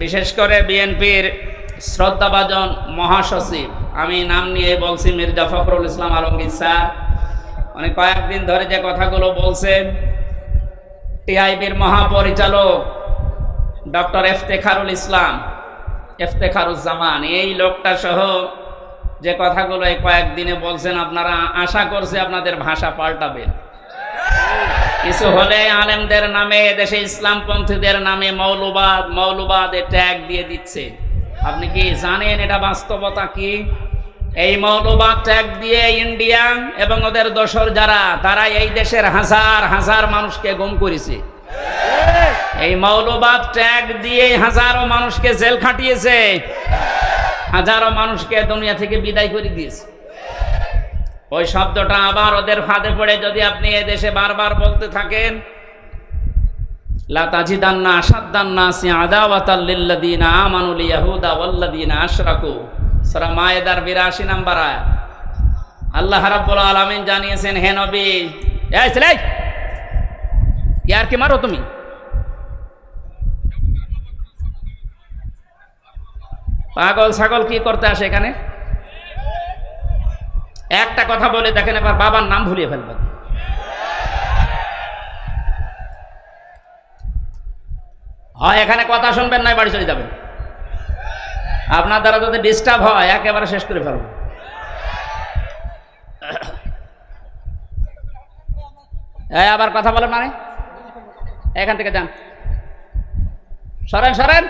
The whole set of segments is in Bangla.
বিশেষ করে বিএনপির শ্রদ্ধাভাজন মহাসচিব, আমি নাম নিয়ে বলছি, মির্জা ফখরুল ইসলাম আলমগীর স্যার, উনি কয়েকদিন ধরে যে কথাগুলো বলছেন, টিআইবির মহাপরিচালক ডক্টর ইফতেখারুজ্জামান, এই লোকটা সহ যে কথাগুলো এই কয়েকদিনে বলছেন, আপনারা আশা করছি আপনাদের ভাষা পাল্টাবেন। কিছু হলে আলেমদের নামে, দেশে ইসলামপন্থীদের নামে মৌলবাদ ট্যাগ দিয়ে দিচ্ছে। আপনি কি জানেন এটা বাস্তবতা কি? এই মৌলবাদ ট্যাগ দিয়ে ইন্ডিয়া এবং ওদের দোসর যারা, তারা এই দেশের হাজার হাজার মানুষকে গুম করেছে। এই মৌলবাদ ট্যাগ দিয়ে হাজারো মানুষকে জেল খাটিয়েছে, হাজারো মানুষকে দুনিয়া থেকে বিদায় করে দিয়েছে। ওই শব্দটা আবার ওদের ফাঁদে পড়ে যদি আপনি এ দেশে বারবার বলতে থাকেন, লা তাজিদান্না আশাদ্দান্নাসি আদাওয়াতাল লিল্লাযিনা আমানুল ইয়াহুদা ওয়াল্লাযিনা আশরাকু, সূরা মায়েদার 82 নম্বর আয়াত। আল্লাহ রাব্বুল আলামিন জানিয়েছেন, হে নবী, এই ছেলে, ইয়ার কি মারো তুমি? পাগল ছাগল কি করতে আসে এখানে? একটা কথা বলে দেখেন, এবার বাবার নাম ভুলিয়ে ফেলবেন। হয় এখানে কথা শুনবেন, নাই বাড়ি চলে যাবেন। আপনার দ্বারা যদি ডিস্টার্ব হয় একেবারে শেষ করে ফেলবো। আবার কথা বলেন মানে, এখান থেকে যান, সরেন সরেন।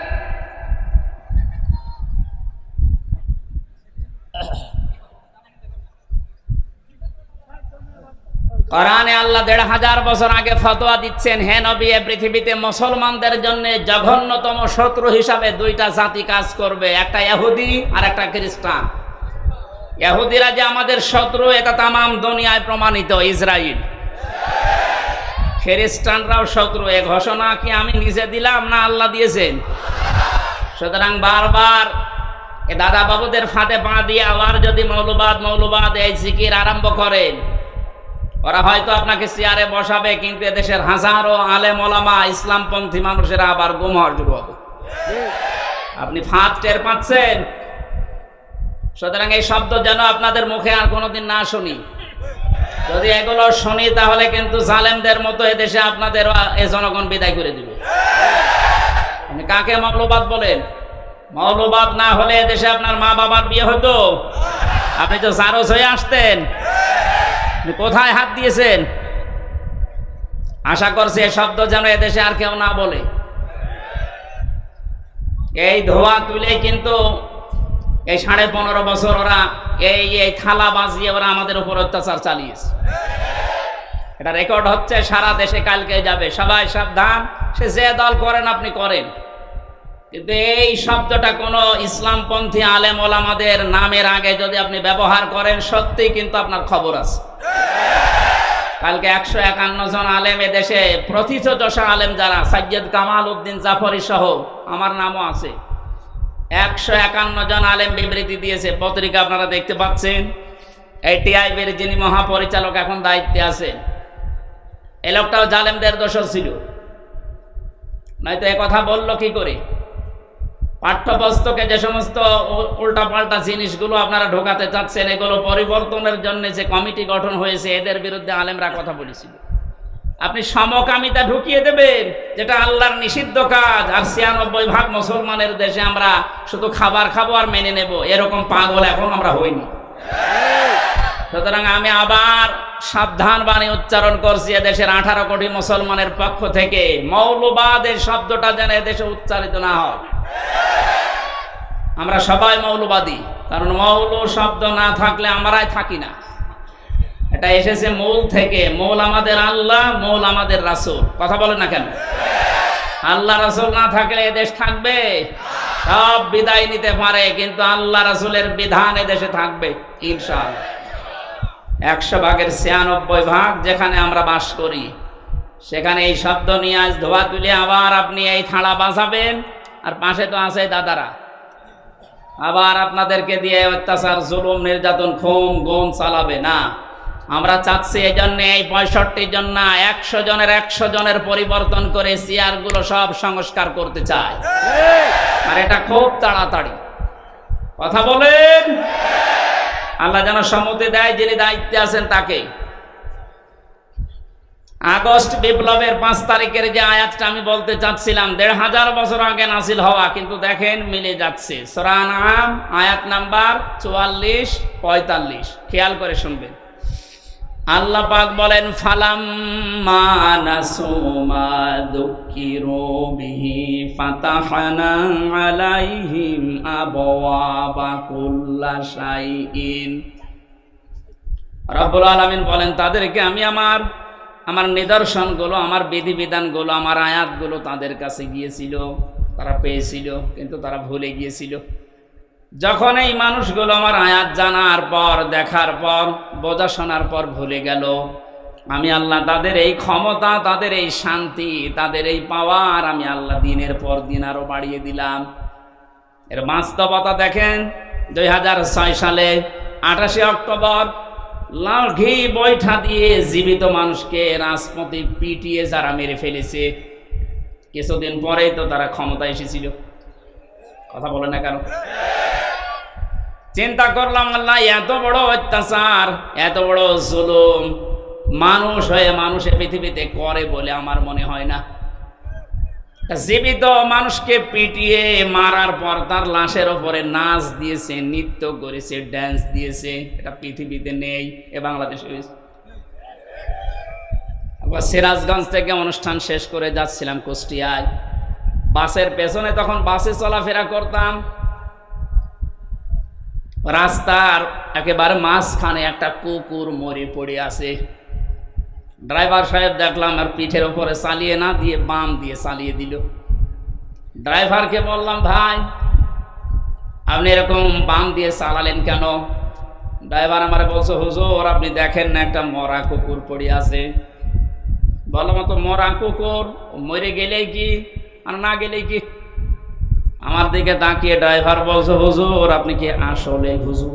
কোরআনে আল্লাহ ১৫০০ বছর আগে ফতোয়া দিচ্ছেন, হে নবী, পৃথিবীতে মুসলমানদের জন্য জঘন্যতম শত্রু হিসাবে দুইটা জাতি কাজ করবে, একটা ইহুদি আর একটা খ্রিস্টান। ইহুদিরা যে আমাদের শত্রু এটা তামাম দুনিয়ায় প্রমাণিত, ইসরায়েল। খ্রিস্টানরাও শত্রু। এ ঘোষণা কি আমি নিজে দিলাম না আল্লাহ দিয়েছেন? সুতরাং বারবার এ দাদা বাবুদের ফাঁদে পা দিয়ে আবার যদি মৌলবাদ এই জিকির আরম্ভ করেন, ওরা হয়তো আপনাকে চেয়ারে বসাবে, কিন্তু এদেশের হাজারো আলেম ওলামা ইসলামপন্থী মানুষেরা আবার গুম হওয়ার শুরু হবে। আপনি ফাঁদ টের পাচ্ছেন? সুতরাং এই শব্দ যেন আপনাদের মুখে আর কোনোদিন না শুনি। যদি এগুলো শুনি তাহলে কিন্তু জালেমদের মতো এদেশে আপনাদের এ জনগণ বিদায় করে দিবে। আপনি কাকে মৌলবাদ বলেন? মৌলবাদ না হলে এদেশে আপনার মা বাবার বিয়ে হতো? আপনি তো জারজ হয়ে আসতেন। কোথায় হাত দিয়েছেন? আশা করছি এই শব্দ যেন এদেশে আর কেউ না বলে। এই ধোয়া তুলে কিন্তু এই 15.5 বছর ওরা এই থালা বাজিয়ে ওরা আমাদের উপর অত্যাচার চালিয়েছে। এটা রেকর্ড হচ্ছে, সারা দেশে কালকে যাবে। সবাই সাবধান, সে যে দল করেন আপনি করেন, কিন্তু এই শব্দটা কোনো ইসলামপন্থী আলেম ওলামাদের নামের আগে যদি আপনি ব্যবহার করেন, সত্যি কিন্তু আপনার খবর আছে। কালকে 151 জন আলেম এদেশে, প্রথিতযশা আলেম যারা, সৈয়দ কামাল উদ্দিন জাফরি সহ, আমার নামও আছে, 151 জন আলেম বিবৃতি দিয়েছে। পত্রিকা আপনারা দেখতে পাচ্ছেন। এই টিআইবির যিনি মহাপরিচালক এখন দায়িত্বে আছেন, এই লোকটাও জালেমদের দোসর ছিল, নয়তো এ কথা বললো কি করে? পাঠ্যপুস্তকে যে সমস্ত উল্টাপাল্টা জিনিসগুলো আপনারা ঢোকাতে চাচ্ছেন, এগুলো পরিবর্তনের জন্য যে কমিটি গঠন হয়েছে, এদের বিরুদ্ধে আলেমরা কথা বলেছিল। আপনি সমকামিতা ঢুকিয়ে দেবেন, যেটা আল্লাহর নিষিদ্ধ কাজ, আর 96% মুসলমানের দেশে আমরা শুধু খাবার খাবো আর মেনে নেব, এরকম পাগল এখন আমরা হইনি। সুতরাং আমি আবার সাবধান বাণী উচ্চারণ করছি এদেশের 18 কোটি মুসলমানের পক্ষ থেকে, মৌলবাদের শব্দটা যেন এদেশে উচ্চারিত না হয়। আমরা সবাই মৌলবাদী, কারণ মৌল শব্দ না থাকলে আমরাই থাকি না। এটা এসেছে মূল থেকে। মূল আমাদের আল্লাহ, মূল আমাদের রাসূল। কথা বলেন না কেন? আল্লাহ রাসূল না থাকলে এদেশ থাকবে? সব বিদায় নিতে পারে, কিন্তু আল্লাহ রাসূলের বিধান এদেশে থাকবে ইনশাআল্লাহ। 100 ভাগের 96 ভাগ যেখানে আমরা বাস করি, সেখানে এই শব্দ নিয়ে আজ ধোয়া তুলে আবার আপনি এই থালা বাজাবেন, আর পাশে তো আছে দাদারা, আবার আপনাদেরকে দিয়ে অত্যাচার, জুলুম, নির্যাতন, খুন গুম চালাবে না। আমরা চাচ্ছি এই জন্য এই 65 জন না, 100 জনের 100 জনের পরিবর্তন করে চেয়ারগুলো সব সংস্কার করতে চাই। আর এটা খুব তাড়াতাড়ি। কথা বলেন। আল্লাহ যেন সম্মতি দেয়, যিনি দায়িত্বে আছেন তাকে। আগস্ট বিপ্লবের 5 তারিখের যে আয়াতটা আমি বলতে চাচ্ছিলাম, 1500 বছর আগে নাজিল হওয়া, কিন্তু দেখেন মিলে যাচ্ছে। সূরা আনআম আয়াত নাম্বার 44-45, খেয়াল করে শুনবেন। আল্লাহ পাক বলেন, ফালাম্মা নাসু মা যুকিরু বিহি ফাতাহনা আলাইহিম আবওয়াবা কুল্লা শাইইন। রব্বুল আলামিন বলেন, তাদেরকে আমি আমার নিদর্শনগুলো, আমার বিধিবিধানগুলো, আমার আয়াতগুলো তাদের কাছে গিয়েছিল, তারা পেয়েছিল, কিন্তু তারা ভুলে গিয়েছিল। যখন এই মানুষগুলো আমার আয়াত জানার পর, দেখার পর, বোঝা শোনার পর ভুলে গেল, আমি আল্লাহ তাদের এই ক্ষমতা, তাদের এই শান্তি, তাদের এই পাওয়ার আমি আল্লাহ দিনের পর দিন আরো বাড়িয়ে দিলাম। এর বাস্তবতা দেখেন। 2006 সালে 28 অক্টোবর লাঠি বৈঠা দিয়ে জীবিত মানুষকে রাজপথে পিটিয়ে যারা মেরে ফেলেছে, কিছুদিন পরেই তো তারা ক্ষমতা এসেছিল। কথা বলে না কেন? চিন্তা করলাম, আল্লাহ এত বড় অত্যাচার, এত বড় জুলুম মানুষ হয়ে মানুষে পৃথিবীতে করে বলে আমার মনে হয় না। জীবিত মানুষকে পিটিয়ে মারার পর তার লাশের ওপরে নাচ দিয়েছে, নৃত্য করেছে, ড্যান্স দিয়েছে, এটা পৃথিবীতে নেই, এ বাংলাদেশে হয়েছে। সিরাজগঞ্জ থেকে অনুষ্ঠান শেষ করে যাচ্ছিলাম কুষ্টিয়ায়, বাসের পেছনে, তখন বাসে চলাফেরা করতাম, রাস্তার একেবারে মাঝখানে একটা কুকুর মরে পড়ে আছে। ড্রাইভার সাহেব দেখলাম আর পিঠের ওপরে চালিয়ে না দিয়ে বাম দিয়ে চালিয়ে দিল। ড্রাইভারকে বললাম, ভাই আপনি এরকম বাম দিয়ে চালালেন কেন? ড্রাইভার আমারে বলছে, হুজুর আপনি দেখেন না একটা মরা কুকুর পড়ে আছে। বললাম, তো মরা কুকুর, মরে গেলেই কি আর না গেলেই কি? আমার দিকে তাকিয়ে ড্রাইভার বলছে, হুজুর আপনি কি আসলে হুজুর?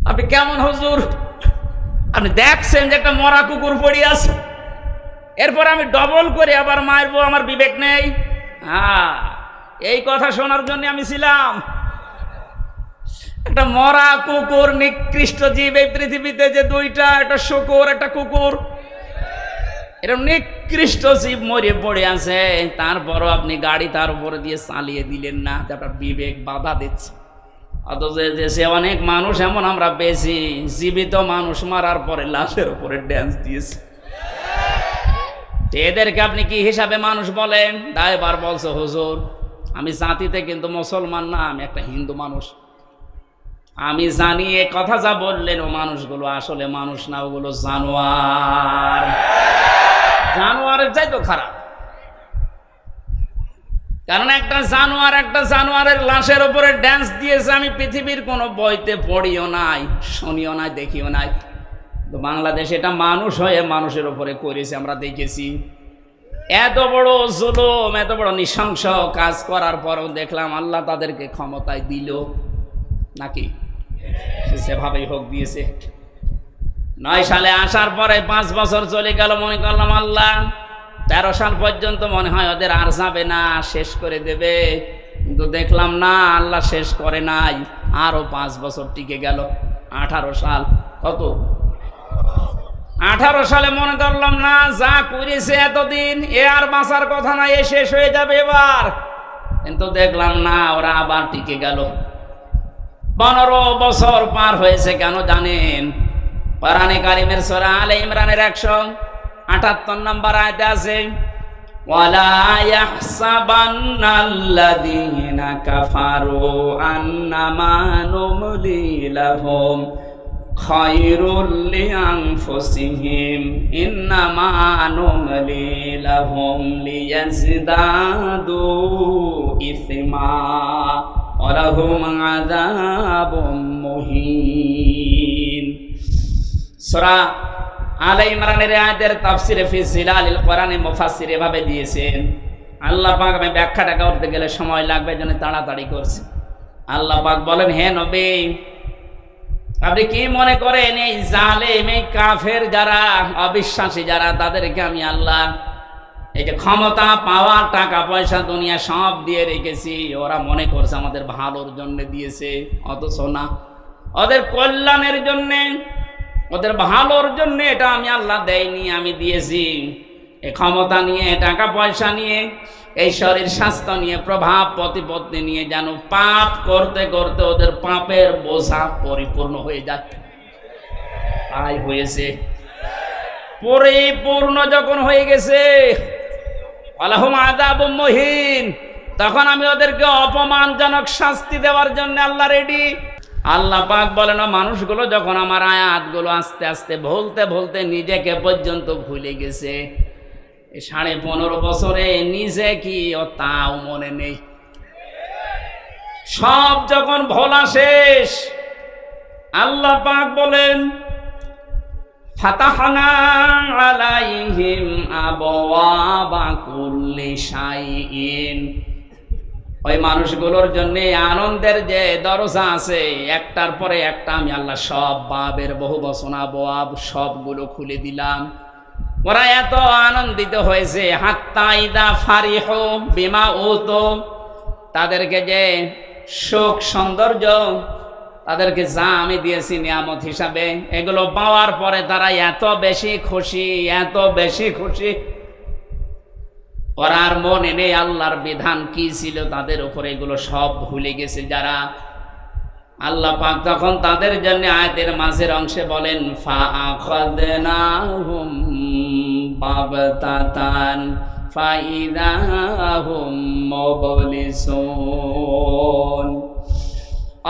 আপনি কেমন হুজুর? আপনি দেখছেন যে একটা মরা কুকুর পড়ে আছে, এরপর আমি ডবল করে আবার মারবো, আমার বিবেক নেই? হ্যাঁ, এই কথা শোনার জন্য আমি ছিলাম। একটা মরা কুকুর, নিকৃষ্ট জীব এই পৃথিবীতে যে দুইটা, একটা শূকর, একটা কুকুর, এরকম নিকৃষ্ট জীব মরে পড়ে আছে, তারপরও আপনি গাড়ি তার উপরে দিয়ে চালিয়ে দিলেন না, আপনার বিবেক বাধা দিচ্ছে। অথচ দেশে অনেক মানুষ এমন আমরা পেয়েছি, জীবিত মানুষ মারার পরে লাশের উপরে ড্যান্স দিয়েছে। এদেরকে আপনি কি হিসাবে মানুষ বলেন? ড্রাইভার বলছে, হুজুর আমি জাতিতে কিন্তু মুসলমান না, আমি একটা হিন্দু মানুষ। আমি জানি এ কথা যা বললেন ও মানুষগুলো আসলে মানুষ না, ওগুলো জানোয়ার। জানোয়ারের চাই তো খারাপ, কারণ একটা জানোয়ারের লাশের উপরে ড্যান্স দিয়েছে। আমি পৃথিবীর কোনো বইতে পড়িও নাই, শুনিও নাই, দেখিও নাই। তো বাংলাদেশ এটা মানুষ হয়ে মানুষের উপরে করেছে, আমরা দেখেছি। এত বড় জুলুম, এত বড় নৃশংস কাজ করার পরও দেখলাম আল্লাহ তাদেরকে ক্ষমতায় দিল নাকি? সেভাবেই হোক দিয়েছে। 9 সালে আসার পরে 5 বছর চলে গেল, মনে করলাম আল্লাহ 13 সাল পর্যন্ত মনে হয় ওদের আর যাবে না, শেষ করে দেবে। কিন্তু দেখলাম না, আল্লাহ শেষ করে নাই, আরো 5 বছর টিকে গেল। 18 সাল, কত 18 সালে মনে করলাম না, যা করেছে এতদিন এ আর বাঁচার কথা না, এ শেষ হয়ে যাবে এবার। কিন্তু দেখলাম না, ওরা আবার টিকে গেল। 15 বছর পার হয়েছে কেন জানেন? কোরআনে কারিমের সূরা আলে ইমরানের 178 নম্বর আয়াতে আছে, ওয়ালা ইয়াহসাবান্নাল্লাযীনা কাফারু আন্নামা নুমলি লাহুম খায়রুল লিআনফুসিহিম ইন্নামা নুমলি লাহুম লিয়াজদাদু ইসমা ওয়া লাহুম আযাবুম মুহিন। সূরা আলে ইমরানের আয়াতের তাফসিরে ফি জিলালিল কোরআনে মুফাসসির এভাবে দিয়েছেন। আল্লাহ পাক, আমি ব্যাখ্যাটা করতে গেলে সময় লাগবে, জন্য তাড়াতাড়ি করছি। আল্লাহ পাক বলেন, হে নবী আপনি কি মনে করেন এই জালেম, এই কাফের যারা, অবিশ্বাসী যারা, তাদেরকে আমি আল্লাহ এই যে ক্ষমতা, পাওয়া, টাকা পয়সা, দুনিয়া সব দিয়ে রেখেছি, ওরা মনে করছে আমাদের ভালোর জন্য দিয়েছে, অথচ না, ওদের কল্যাণের জন্যে, ওদের ভালোর জন্য এটা আমি আল্লাহ দেয়নি, আমি দিয়েছি। এই ক্ষমতা নিয়ে, টাকা পয়সা নিয়ে, এই শরীর স্বাস্থ্য নিয়ে, প্রভাব প্রতিপত্তি নিয়ে যেন পাপ করতে করতে ওদের পাপের বোঝা পরিপূর্ণ হয়ে যায়। তাই হয়েছে, পরিপূর্ণ যখন হয়ে গেছে, আলাহুম আযাবুম মুহিন, তখন আমি ওদেরকে অপমানজনক শাস্তি দেওয়ার জন্য আল্লাহ রেডি। আল্লাহ পাক বলেন, মানুষগুলো যখন আমার আয়াতগুলো আস্তে আস্তে বলতে বলতে নিজেকে পর্যন্ত ভুলে গেছে, 15.5 বছরে নিজে কি ও তাও মনে নেই। সব যখন ভোলা শেষ, আল্লাহ পাক বলেন, ফাতাহনা আলাইহিম আবওয়াবা কুল্লি শাইইন, ওই মানুষগুলোর জন্য আনন্দের যে দরজা আছে, একটার পরে একটা আমি আল্লাহ সব বাবের বহু বচন আবওয়াব সবগুলো খুলে দিলাম। ওরা এত আনন্দিত হয়েছে, হাত্তা ইদা ফারিহু বিমা উতু, তাদেরকে যে সুখ সৌন্দর্য, তাদেরকে যা আমি দিয়েছি নিয়ামত হিসাবে, এগুলো পাওয়ার পরে তারা এত বেশি খুশি, এত বেশি খুশি, ওরা আর মনে নেই আল্লাহর বিধান কি ছিল তাদের উপরে, এগুলো সব ভুলে গেছে যারা। আল্লাহ পাক তখন তাদের জন্য আয়াতের মাঝের অংশে বলেন, ফাআখাযনাহুম বাগতাতান ফাইযা হুম মুবলিসুন,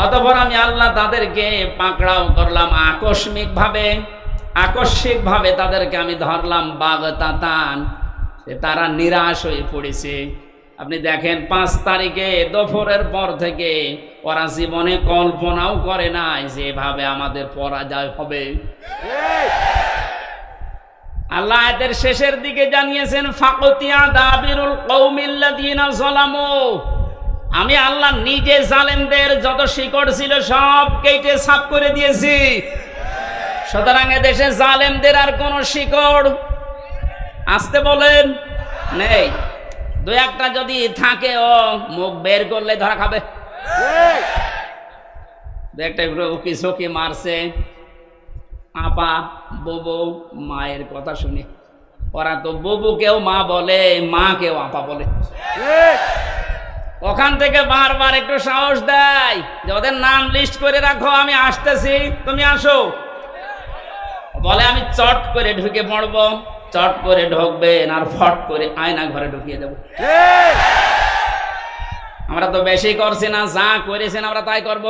অতঃপর আমি আল্লাহ তাদেরকে পাকড়াও করলাম আকস্মিকভাবে তাদেরকে আমি ধরলাম, বাগতাতান, তারা নিরাশ হয়ে পড়েছে। আপনি দেখেন 5 তারিখে দুপুরের পর থেকে ওরা জীবনে কল্পনাও করে নাই যে এভাবে আমাদের পরাজয় হবে। আল্লাহ আয়াতের শেষের দিকে জানিয়েছেন, ফাকতিয়া দাবিরুল কওমিল্লাযিনা যালামু, আমি আল্লাহ নিজে জালেমদের যত শিকড় ছিল সব কেটে সাফ করে দিয়েছি। সুতরাং দেশে জালেমদের আর কোন শিকড় আসতে বলেন নেই। 2-1টা যদি থাকে, ও মুখ বের করলে ধরা খাবে। 2-1টা উকি ঝুঁকি মারছে, আপা বুবু মায়ের কথা শুনে, ওরা তো বুবুকেও মা বলে, মাকেও আপা বলে। ওখান থেকে বারবার একটু সাহস দেয় যে ওদের নাম লিস্ট করে রাখো, আমি আসতেছি, তুমি আসো। বলে আমি চট করে ঢুকে পড়বো, চট করে ঢুকবেন আর ফট করে আয়না ঘরে ঢুকিয়ে দেব। আমরা তো বেশি করছি না, যা করেছেন আমরা তাই করব,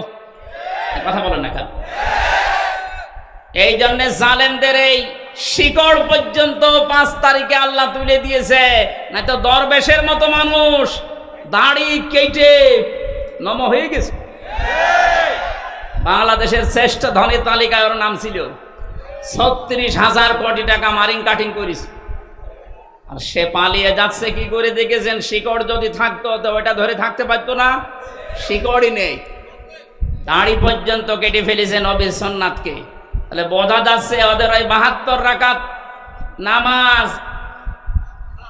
কথা বলেন না কেন? এই জন্য জালেমদের এই শিকড় পর্যন্ত 5 তারিখে আল্লাহ তুলে দিয়েছে, না তো দরবেশের মতো মানুষ দাড়ি কেটে নম হয়ে গেছে। বাংলাদেশের শ্রেষ্ঠ ধনী তালিকায় ওর নাম ছিল, 36,000 কোটি টাকা মারিং কাটিং করিস, আর সে পালিয়ে যাচ্ছে কি করে দেখেছেন? শিকড় যদি থাকতো তো ওটা ধরে থাকতে পারতো না, শিকড়ই নেই, দাড়ি পর্যন্ত কেটে ফেলেছে নবীর সুন্নাতকে। তাহলে বোঝা যাচ্ছে ওদের ওই 72 রাকাত নামাজ,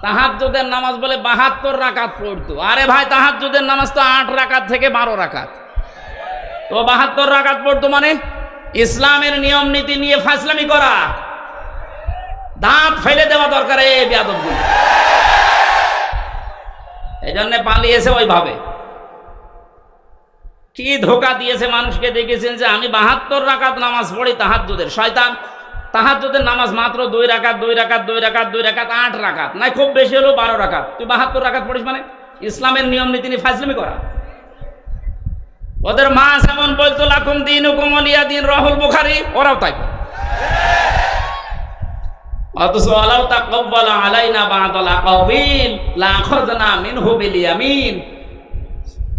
তাহাজ্জুদের নামাজ বলে 72 রাকাত পড়তো। আরে ভাই, তাহাজ্জুদের নামাজ তো 8 রাকাত থেকে 12 রাকাত, তো 72 রাকাত পড়তো মানে ইসলামের নিয়ম নীতি নিয়ে ফাজলামি করা, দাঁত ফেলে দেওয়া দরকার এই বেয়াদবগুলো। এই জন্য পালিয়েছে ওইভাবে। কি ধোকা দিয়েছে মানুষকে দেখেছেন যে আমি 72 রাকাত নামাজ পড়ি তাহাজ্জুদের। শয়তান, তাহাজ্জুদের নামাজ মাত্র 2 রাকাত 2 রাকাত 2 রাকাত 2 রাকাত 8 রাকাত, নাই খুব বেশি হলো 12 রাকাত। তুই 72 রাকাত পড়িস মানে ইসলামের নিয়ম নীতি নিয়ে ফাজলামি করা। ওদের মা যেমন বলতো লাকুম দীনুকুম ওয়ালিয়া দীন, রাহুল বুখারী, ওরাও তাই। অথচ ওয়ালাউ তাকাব্বালা আলাইনা বা'দাল আকাবিল লা আখাযনা মিনহু বিল ইয়ামিন।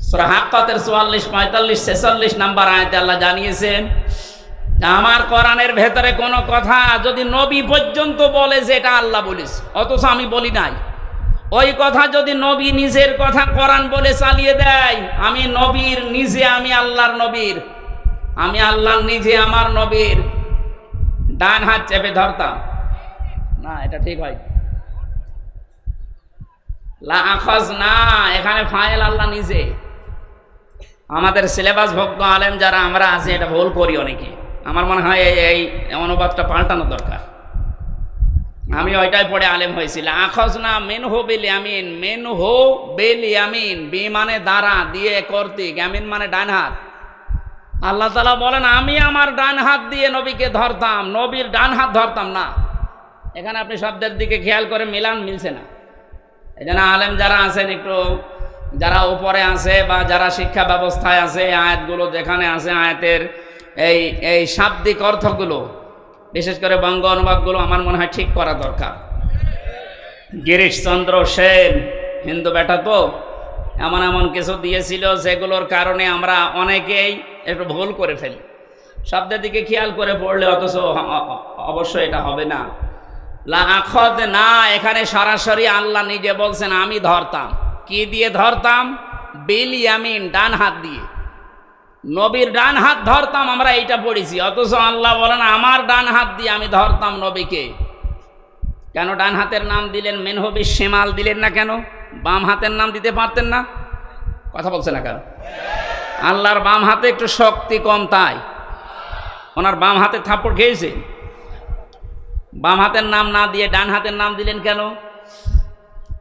সূরা হাক্কাতের 44, 45, 46 নাম্বার আয়াতে আল্লাহ জানিয়েছেন, আমার কোরআনের ভেতরে কোনো কথা যদি নবী পর্যন্ত বলে যে এটা আল্লাহ বলিস, অথচ আমি বলি নাই, ওই কথা যদি নবী নিজের কথা কোরআন বলে চালিয়ে দেয়, আমি নবীর নিজে, আমি আল্লাহর নবীর, আমি আল্লাহর নিজে আমার নবীর ডান হাত চেপে ধরতাম না। এটা ঠিক হয়? লা আখাজ না, এখানে ফাইল আল্লাহ নিজে। আমাদের সিলেবাস ভক্ত আলেম যারা আমরা আছি এটা ভুল করি অনেকে। আমার মনে হয় এই অনুবাদটা পাল্টানো দরকার। আমি ওইটাই পড়ে আলেম হয়েছিল। আখাজ না মেনহু বিল ইয়ামিন, মেনহু বিল ইয়ামিন, বি মানে দ্বারা, দিয়ে কর্তৃক, ইয়ামিন মানে ডান হাত। আল্লাহ তাআলা বলেন আমি আমার ডান হাত দিয়ে নবীকে ধরতাম, নবীর ডান হাত ধরতাম না। এখানে আপনি শব্দের দিকে খেয়াল করে মিলান, মিলছে না। এই জন্য আলেম যারা আছেন, একটু যারা উপরে আছে বা যারা শিক্ষা ব্যবস্থায় আছে, আয়াতগুলো যেখানে আছে আয়াতের এই শাব্দিক অর্থগুলো, বিশেষ করে বঙ্গ অনুবাদগুলো আমার মনে হয় ঠিক করা দরকার। গিরিশচন্দ্র সেন হিন্দু বেটা তো এমন এমন কিছু দিয়েছিল যেগুলোর কারণে আমরা অনেকেই একটু ভুল করে ফেলি। শব্দের দিকে খেয়াল করে পড়লে অথচ অবশ্যই এটা হবে না। লা আখদ না, এখানে সরাসরি আল্লাহ নিজে বলছেন আমি ধরতাম। কি দিয়ে ধরতাম? বিল ইয়ামিন, ডান হাত দিয়ে। নবীর ডান হাত ধরতাম, আমরা এইটা পড়েছি, অথচ আল্লাহ বলেন আমার ডান হাত দিয়ে আমি ধরতাম নবীকে। কেন ডান হাতের নাম দিলেন? মেনহবি শেমাল দিলেন না কেন? বাম হাতের নাম দিতে পারতেন না? কথা বলছে না কেন? আল্লাহর বাম হাতে একটু শক্তি কম, তাই ওনার বাম হাতে থাপ্পড় খেয়েছে। বাম হাতের নাম না দিয়ে ডান হাতের নাম দিলেন কেন?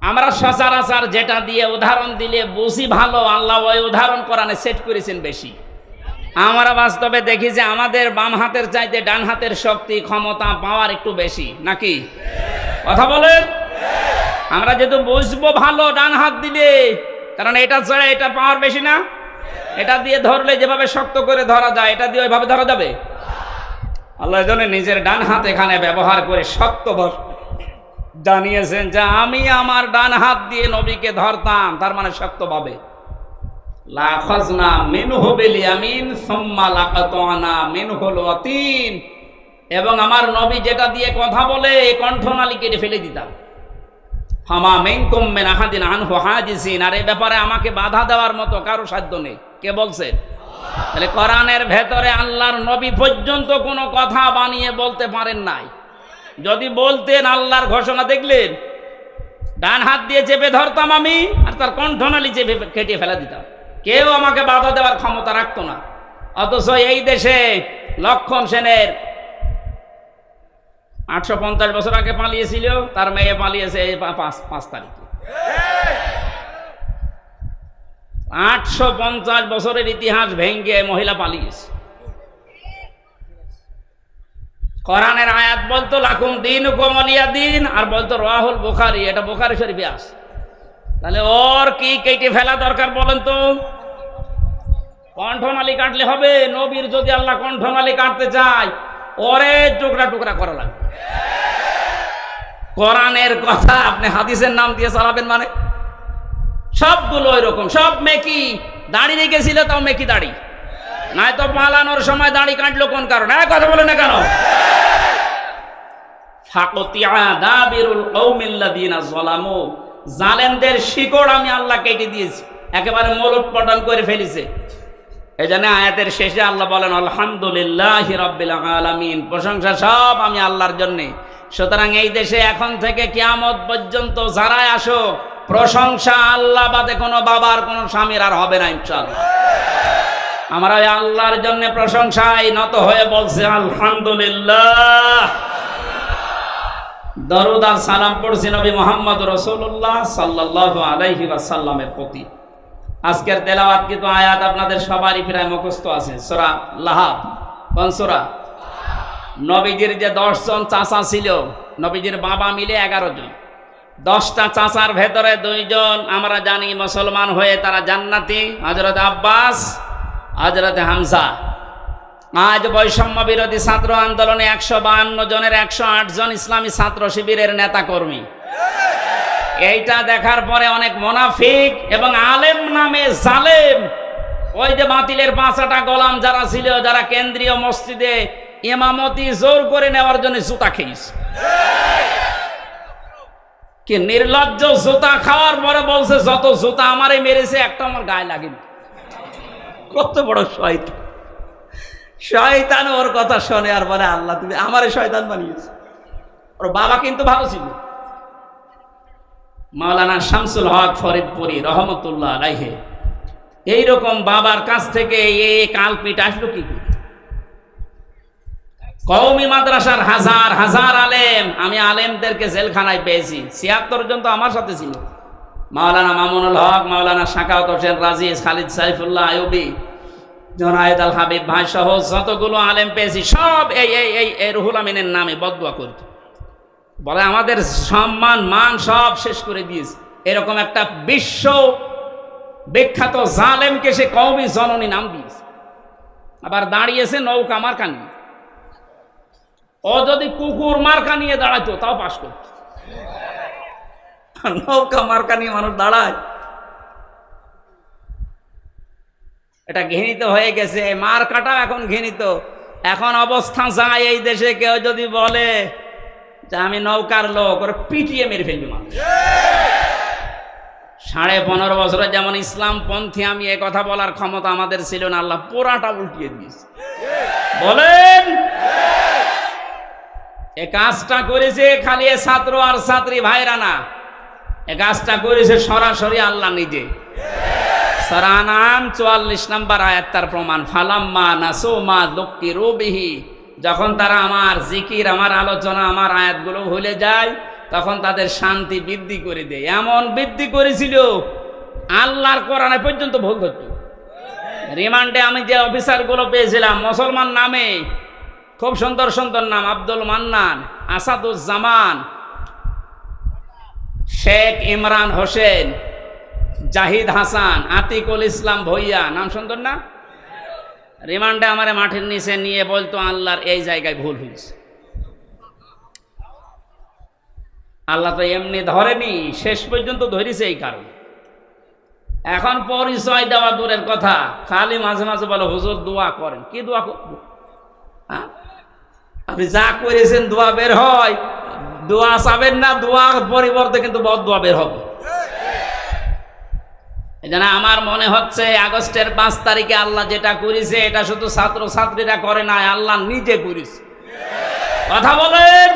আমরা সচরাচর যেটা দিয়ে উদাহরণ দিলে বুঝি ভালো, আল্লাহ ওই উদাহরণ কোরআনে সেট করেছেন বেশি। আমরা বাস্তবে দেখি যে আমাদের বাম হাতের চাইতে ডান হাতের শক্তি, ক্ষমতা, পাওয়ার একটু বেশি, নাকি? কথা বলেন। আমরা যেহেতু বুঝবো ভালো ডান হাত দিলে, কারণ এটা ছাড়া এটা পাওয়ার বেশি না। এটা দিয়ে ধরলে যেভাবে শক্ত করে ধরা যায়, এটা দিয়ে ওইভাবে ধরা যাবে? আল্লাহ জন্য নিজের ডান হাত এখানে ব্যবহার করে শক্ত জানিয়েছেন যে আমি আমার ডান হাত দিয়ে নবীকে ধরতাম, তার মানে শক্তভাবে। লাখাজনা মিনহু বিল ইয়ামিন সুম্মা লাকাতানা মিনহুল ওয়াতিন, এবং আমার নবী যেটা দিয়ে কথা বলে কণ্ঠনালী কেটে ফেলে দিতাম। ফামা মিনকুম মিন আহাদিন আনহু হাজিসিন, আর এই ব্যাপারে আমাকে বাধা দেওয়ার মতো কারো সাধ্য নেই। কে বলছেন? তাহলে কোরআনের ভেতরে আল্লাহর নবী পর্যন্ত কোনো কথা বানিয়ে বলতে পারেন নাই। যদি বলতেন, আল্লাহর ঘোষণা দেখলেন, ডান হাত দিয়ে চেপে ধরতাম আমি, আর তার কণ্ঠনালী চেপে কেটে ফেলে দিতাম। কেউ আমাকে বাধা দেওয়ার ক্ষমতা রাখতো না। অথচ এই দেশে লক্ষণ সেনের 850 বছর আগে পালিয়েছিল, তার মেয়ে পালিয়েছে 5 তারিখে। 850 বছরের ইতিহাস ভেঙ্গে মহিলা পালিয়েছে। কোরআনের আয়াত বলতো লাকুম দীনুকুম ওয়ালিয়া দীন, আর বলতো রাহুল বুখারী, এটা বুখারী শরীফে আছে। তাহলে ওর কি কেটে ফেলা দরকার বলেন তো? কণ্ঠনালী কাটলে হবে? নবীর যদি আল্লাহ কণ্ঠনালী কাটতে চায়, ওরে টুকরা টুকরা করা লাগবে। কোরআনের কথা আপনি হাদিসের নাম দিয়ে চালাবেন মানে? সবগুলো ওই রকম, সব মেকি। দাড়ি রেখেছিল, তাও মেকি দাড়ি, নাই তো পালানোর সময় দাড়ি কাটলো কোন কারণে? কথা বলে না কেন? ফাকতিয়া দাবিরুল কওমিল্লাযিনা যালামু, জালেমদের শিকড় আমি আল্লাহ কেটে দিয়েছি, একেবারে মূলোৎপাটন করে ফেলেছে। এই জন্য আয়াতের শেষে আল্লাহ বলেন আলহামদুলিল্লাহি রাব্বিল আলামিন, প্রশংসা সব আমি আল্লাহর জন্য। সুতরাং এই দেশে এখন থেকে কিয়ামত পর্যন্ত যারাই আসো, প্রশংসা আল্লাহ বাদে কোনো বাবার, কোনো স্বামীর আর হবে না ইনশাআল্লাহ। আমরা আল্লাহর জন্য প্রশংসায় নত হয়ে বলছি আলহামদুলিল্লাহ। দরুদ আর সালাম পড়ছি নবী মুহাম্মদ রাসূলুল্লাহ সাল্লাল্লাহু আলাইহি ওয়াসাল্লামের প্রতি। আজকের তেলাওয়াত কিন্তু আয়াত আপনাদের সবারই প্রায় মুখস্থ আছে। সূরা লাহাব। কোন সূরা? নবীজির যে 10 জন চাচা ছিল, নবীজির বাবা মিলে 11 জন। 10টা চাচার ভেতরে 2 জন আমরা জানি মুসলমান হয়ে তারা জান্নাতি, হযরত আব্বাস, হযরত হামজা। আজ বৈষম্য বিরোধী ছাত্র আন্দোলনে 152 জনের 108 জন ইসলামী ছাত্র শিবিরের নেতা কর্মী। এইটা দেখার পরে অনেক মুনাফিক এবং আলেম নামে জালেম, ওই যে বাতিলের 5টা গোলাম যারা ছিল, যারা কেন্দ্রীয় মসজিদে ইমামতি জোর করে নেওয়ার জন্য জুতা খেয়েছে। কি নির্লজ্জ! জুতা খাওয়ার পরে বলছে যত জুতা আমারে মেরেছে একটা আমার গায়ে লাগেনি। কত বড় শয়তান! শয়তান ওর কথা শোনে আর বলে আল্লাহ তুমি আমারে শয়তান বানিয়েছো। ওর বাবা কিন্তু ভালো ছিল। মাওলানা শামসুল হক ফরিদপুরি রহমতুল্লাহ আলাইহি, এইরকম বাবার কাছ থেকে এই কালপিট আসলো কি করে? কওমি মাদ্রাসার হাজার হাজার আলেম, আমি আলেমদেরকে জেলখানায় পেয়েছি, ৭৬ জন তো আমার সাথে ছিল। মাওলানা মামুনুল হক, মাওলানা শাকাওয়াত হোসেন রাজিজ, খালিদ সাইফুল্লাহ আইয়ুবী, জোনায়েদ আল হাবিব ভাই সহ যতগুলো আলেম পেয়েছি, সব এই রুহুল আমিনের নামে বদদুয়া করত, বলে আমাদের সম্মান মান সব শেষ করে দিয়েছে। এরকম একটা বিশ্ব বিখ্যাত জালেমকে সে কওমি জননী নাম দিয়েছে। আবার দাঁড়িয়েছে নৌকা মার্কা নিয়ে। ও যদি কুকুর মার্কা নিয়ে দাঁড়াতো তাও পাস করত। নৌকা মার্কা নিয়ে মানুষ দাঁড়ায়, এটা ঘৃণিত হয়ে গেছে। মার্কাটা এখন ঘৃণিত। এখন অবস্থা যায় এই দেশে কেউ যদি বলে যে আমি নৌকার লোক, ওরা পিটিয়ে মেরে ফেলবে মানুষ। 15.5 বছরে যেমন ইসলামপন্থী আমি এ কথা বলার ক্ষমতা আমাদের ছিল না, আল্লাহ পুরাটা উল্টিয়ে দিয়েছে। বলেন এ কাজটা করেছে খালি এ ছাত্র আর ছাত্রী ভাইরা না, এ কাজটা করেছে সরাসরি আল্লাহ নিজে। সূরা আনআম 44 নম্বর আয়াত তার প্রমাণ। ফালাম্মা নাসু মা যুক্কিরু বিহি, যখন তারা আমার জিকির, আমার আলোচনা, আমার আয়াতগুলো ভুলে যায়, তখন তাদের শান্তি বৃদ্ধি করে দেয়। এমন বৃদ্ধি করেছিল আল্লাহর কোরআনে পর্যন্ত ভুল ধরত। রিমান্ডে আমি যে অফিসারগুলো পেয়েছিলাম মুসলমান নামে, খুব সুন্দর সুন্দর নাম, আব্দুল মান্নান, আসাদুজ্জামান, শেখ ইমরান হোসেন, জাহিদ হাসান, আতিকুল ইসলাম ভইয়া, নাম সুন্দর না? রিমান্ডে আমারে মাঠের নিচে নিয়ে বলতো আল্লাহর এই জায়গায় ভুল হয়েছে। আল্লাহ তো এমনি ধরেনি, শেষ পর্যন্ত ধরেছে এই কারণে। এখন পরিচয় দেওয়া দূরের কথা, খালি মাঝে মাঝে বলো হুজুর দোয়া করেন। কি দোয়া করবো? আপনি যা করেছেন দোয়া বের হয়, দোয়া চাবেন না, দোয়ার পরিবর্তে কিন্তু বদদোয়া বের হবে। এই জন্য আমার মনে হচ্ছে আগস্টের 5 তারিখে আল্লাহ যেটা করেছে এটা শুধু ছাত্র ছাত্রীরা করে না, আল্লাহ নিজে করেছে। কথা বলেন।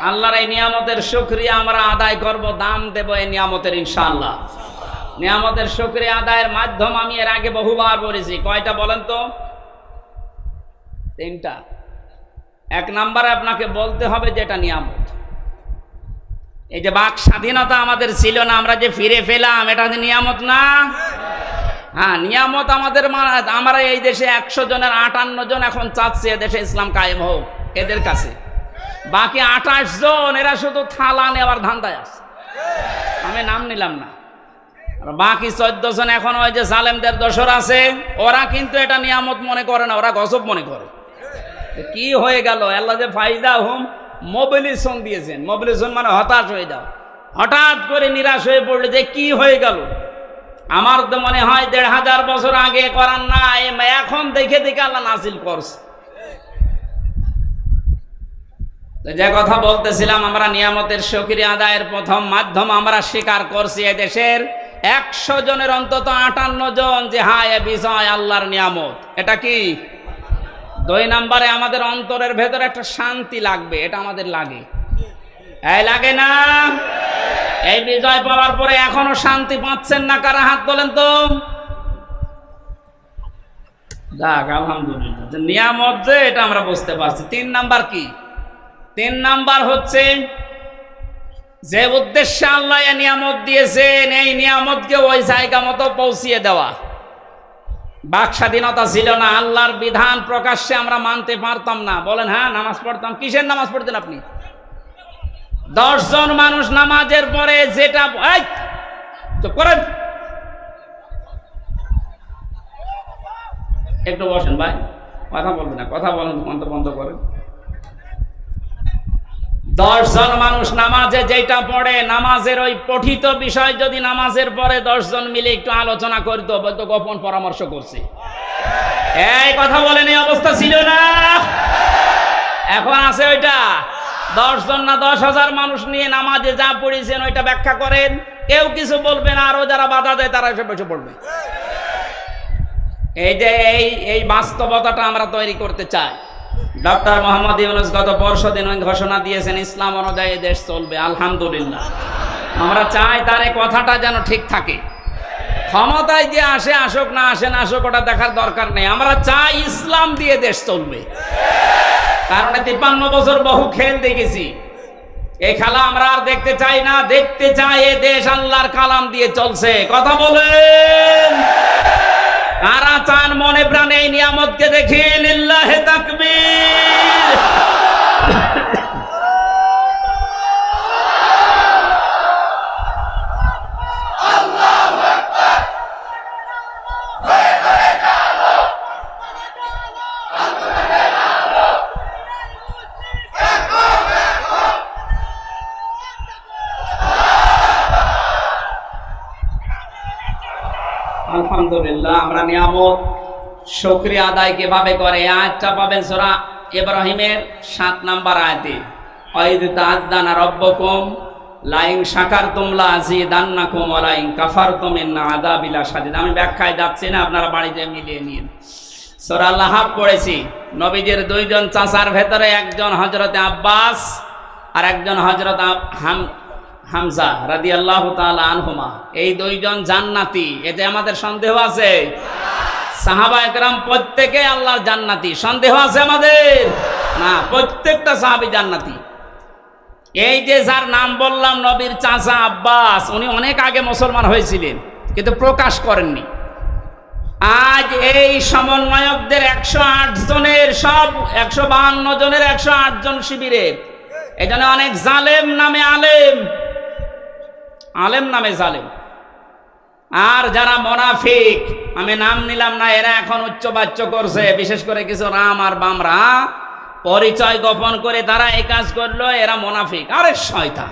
আল্লাহর এই নিয়ামতের শুকরিয়া আমরা আদায় করব, দাম দেব এই নিয়ামতের ইনশাআল্লাহ। নিয়ামতের শুকরিয়া আদায়ের মাধ্যম আমি এর আগে বহুবার বলেছি। কয়টা বলেন তো? 3টা। 1 নম্বরে আপনাকে বলতে হবে যেটা নিয়ামত। এই যে বাক স্বাধীনতা আমাদের ছিল না, আমরা যে ফিরে পেলাম, এটা নিয়ামত না? হ্যাঁ, নিয়ামত আমাদের। আমরা এই দেশে 100 জনের 58 জন এখন চাচ্ছে এদেশে ইসলাম কায়েম হোক এদের কাছে। বাকি 28 জন এরা শুধু থালা নেওয়ার ধান্দায় আছে, আমি নাম নিলাম না। আর বাকি 14 জন এখন ওই যে জালেমদের দোসর আছে, ওরা কিন্তু এটা নিয়ামত মনে করে না, ওরা গজব মনে করে। কি হয়ে গেল? আল্লাহ যে ফাইদা হুম মোবিলিজেশন দিয়েছেন। মোবিলিজেশন মানে হতাশ হয়ে যাও, হঠাৎ করে নিরাশ হয়ে পড়লে যে কি হয়ে গেল। আমার তো মনে হয় 1500 বছর আগে করার না, এখন দেখে দেখে আল্লাহ নাজিল করছে। যে কথা বলতেছিলাম, আমরা নিয়ামতের শুকরিয়া আদায়ের প্রথম মাধ্যম আমরা স্বীকার করছি এদেশের 100 জনের অন্তত 58 জন যে হ্যাঁ এ বিষয় আল্লাহর নিয়ামত। এটা কি? 2 নম্বরে আমাদের অন্তরের ভেতরে একটা শান্তি লাগবে, এটা আমাদের লাগে। এই লাগে না? এই বিজয় পাওয়ার পরে এখনো শান্তি পাচ্ছেন না কারা? হাত তোলেন তো। যাক আলহামদুলিল্লাহ, নিয়ামত যে এটা আমরা বুঝতে পারছি। 3 নাম্বার কি? 3 নাম্বার হচ্ছে যে উদ্দেশ্যে আল্লাহ এই নিয়ামত দিয়েছেন, এই নিয়ামতকে ওই জায়গা মতো পৌঁছিয়ে দেওয়া। বাক স্বাধীনতা ছিল না, আল্লাহর বিধান প্রকাশ্যে আমরা মানতে পারতাম না। বলেন হ্যাঁ, নামাজ পড়তাম। কিসের নামাজ পড়তেন আপনি? 10 জন মানুষ নামাজের পরে যেটা করেন, একটু বসেন ভাই, কথা বলবেন না, কথা বলেন, বন্ধ করেন। 10 জন মানুষ নামাজে যেটা পড়ে, নামাজের ওই পঠিত বিষয় যদি নামাজের পরে 10 জন মিলে একটু আলোচনা করতো, বলতো গোপন পরামর্শ করছে। এই কথা বলেন, এই অবস্থা ছিল না? এখন আছে ওইটা? 10 জন না 10,000 মানুষ নিয়ে নামাজে যা পড়েছেন ওইটা ব্যাখ্যা করেন, কেউ কিছু বলবে না, আরো যারা বাধা দেয় তারা এসে বসে পড়বে। এই যে এই বাস্তবতাটা আমরা তৈরি করতে চাই। ডক্টর মোহাম্মদ ইউনূস গত পরশুদিন ঘোষণা দিয়েছেন ইসলাম অনুযায়ী দেশ চলবে। আলহামদুলিল্লাহ, আমরা চাই তার এই কথাটা যেন ঠিক থাকে। ক্ষমতায় যে আসে আসুক, না আসে না আসুক, ওটা দেখার দরকার নেই। আমরা চাই ইসলাম দিয়ে দেশ চলবে। কারণ 53 বছর বহু খেল দেখেছি, এই খেলা আমরা আর দেখতে চাই না। দেখতে চাই এ দেশ আল্লাহর কালাম দিয়ে চলছে। কথা বলেন, কারা চান মনে প্রাণে এই নিয়ামতকে দেখি? লিল্লাহে তাকবীর। আলহামদুলিল্লাহ, আমরা নিয়ামত শুকরিয়া আদায় কিভাবে করে? আয়াতটা পাবেন সূরা ইব্রাহিমের 7 নম্বর আয়াতে, ওয়াইদ তাআযানা রাব্বুকুম লাইন শাকারতুম লাযিদান্নাকুম ওয়া লাইন কাফারতুম ইন্না আযাবি লাশাদীদ। আমি ব্যাখ্যায় যাচ্ছি না, আপনারা বাড়িতে মিলিয়ে নিন। সূরা লাহাব পড়েছি। নবীজির দুইজন চাচার ভেতরে একজন হযরতে আব্বাস আর একজন হযরত হামজা রাদিয়াল্লাহু তাআলা আনহুমা। এই দুইজন জান্নাতি, এতে আমাদের সন্দেহ আছে? সাহাবায়ে কেরাম প্রত্যেকই আল্লাহর জান্নাতি, সন্দেহ আছে আমাদের? না, প্রত্যেকটা সাহাবী জান্নাতি। এই যে যার নাম বললাম নবীর চাচা আব্বাস, উনি অনেক আগে মুসলমান হয়েছিলেন কিন্তু প্রকাশ করেননি। আজ এই সমন্বয়কদের 108 জনের, সব 152 জনের 108 জন শিবিরের, এজন্য অনেক জালেম নামে আলেম, আলেম নামে জালেম। আর যারা মুনাফিক, আমি নাম নিলাম না, এরা এখন উচ্চবাচ্য করছে, বিশেষ করে কিছু রাম আর বামরা পরিচয় গোপন করে তারা এই কাজ করলো, এরা মুনাফিক। আরে শয়তান!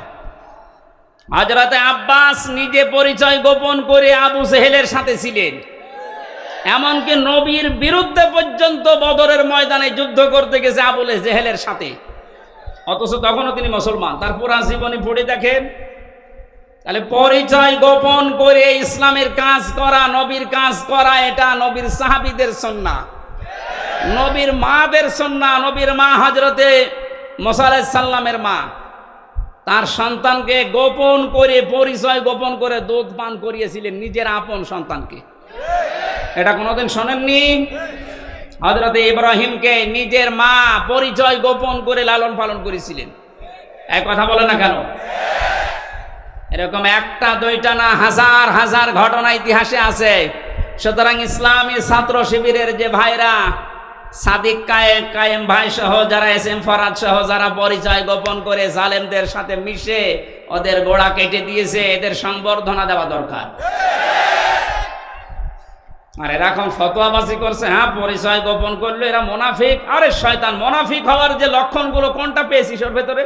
হযরতে আব্বাস নিজে পরিচয় গোপন করে আবু জেহেলের সাথে ছিলেন, এমনকি নবীর বিরুদ্ধে পর্যন্ত বদরের ময়দানে যুদ্ধ করতে গেছে আবু জেহেলের সাথে, অথচ তখনও তিনি মুসলমান। তার পুরা জীবনী পড়ে দেখেন। তাহলে পরিচয় গোপন করে ইসলামের কাজ করা, নবীর কাজ করা, এটা নবীর সাহাবীদের সুন্নাহ, নবীর মাদের সুন্নাহ। নবীর মা হযরতে মুসা আলাইহিস সালামের মা তার সন্তানকে গোপন করে, পরিচয় গোপন করে দুধ পান করিয়েছিলেন, নিজের আপন সন্তানকে। এটা কোনোদিন শোনেননি? হযরতে ইব্রাহিমকে নিজের মা পরিচয় গোপন করে লালন পালন করেছিলেন। এক কথা বলে না কেন? এরকম একটা দুইটা না, হাজার হাজার ঘটনা ইতিহাসে আছে। সুতরাং ইসলামী ছাত্র শিবিরের যে ভাইরা, সাদিক কায়েম ভাই সহ যারা, এসএম ফরাদ সহ যারা পরিচয় গোপন করে জালেমদের সাথে মিশে ওদের গোড়া কেটে দিয়েছে, এদের সংবর্ধনা দেওয়া দরকার। আর এরা এখন ফতোয়াবাজি করছে, হ্যাঁ পরিচয় গোপন করলো এরা মুনাফিক। আরে শয়তান! মুনাফিক হওয়ার যে লক্ষণগুলো কোনটা পেয়েছিস ওর ভেতরে?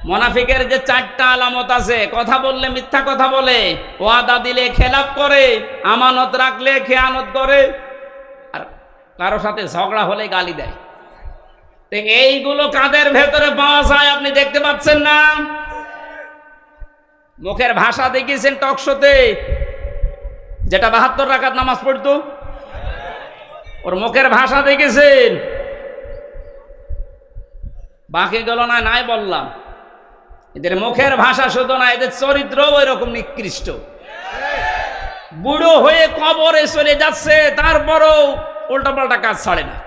মুনাফিকের যে 4টা আলামত আছে: কথা বললে মিথ্যা কথা বলে, ওয়াদা দিলে খেলাপ করে, আমানত রাখলে খেয়ানত করে, আর কারো সাথে ঝগড়া হলে গালি দেয়। তো এইগুলো কাদের ভেতরে পাওয়া যায় আপনি দেখতে পাচ্ছেন না? মুখের ভাষা দেখিয়েছেন টকশোতে, যেটা 72 রাকাত নামাজ পড়তো, ওর মুখের ভাষা দেখেছেন? বাকি গেল না, নাই বললাম। এদের মুখের ভাষা শুধু না, এদের চরিত্রও এরকম নিকৃষ্ট। বুড়ো হয়ে কবরে চলে যাচ্ছে, তারপরও উল্টাপাল্টা কাজ ছাড়ে না।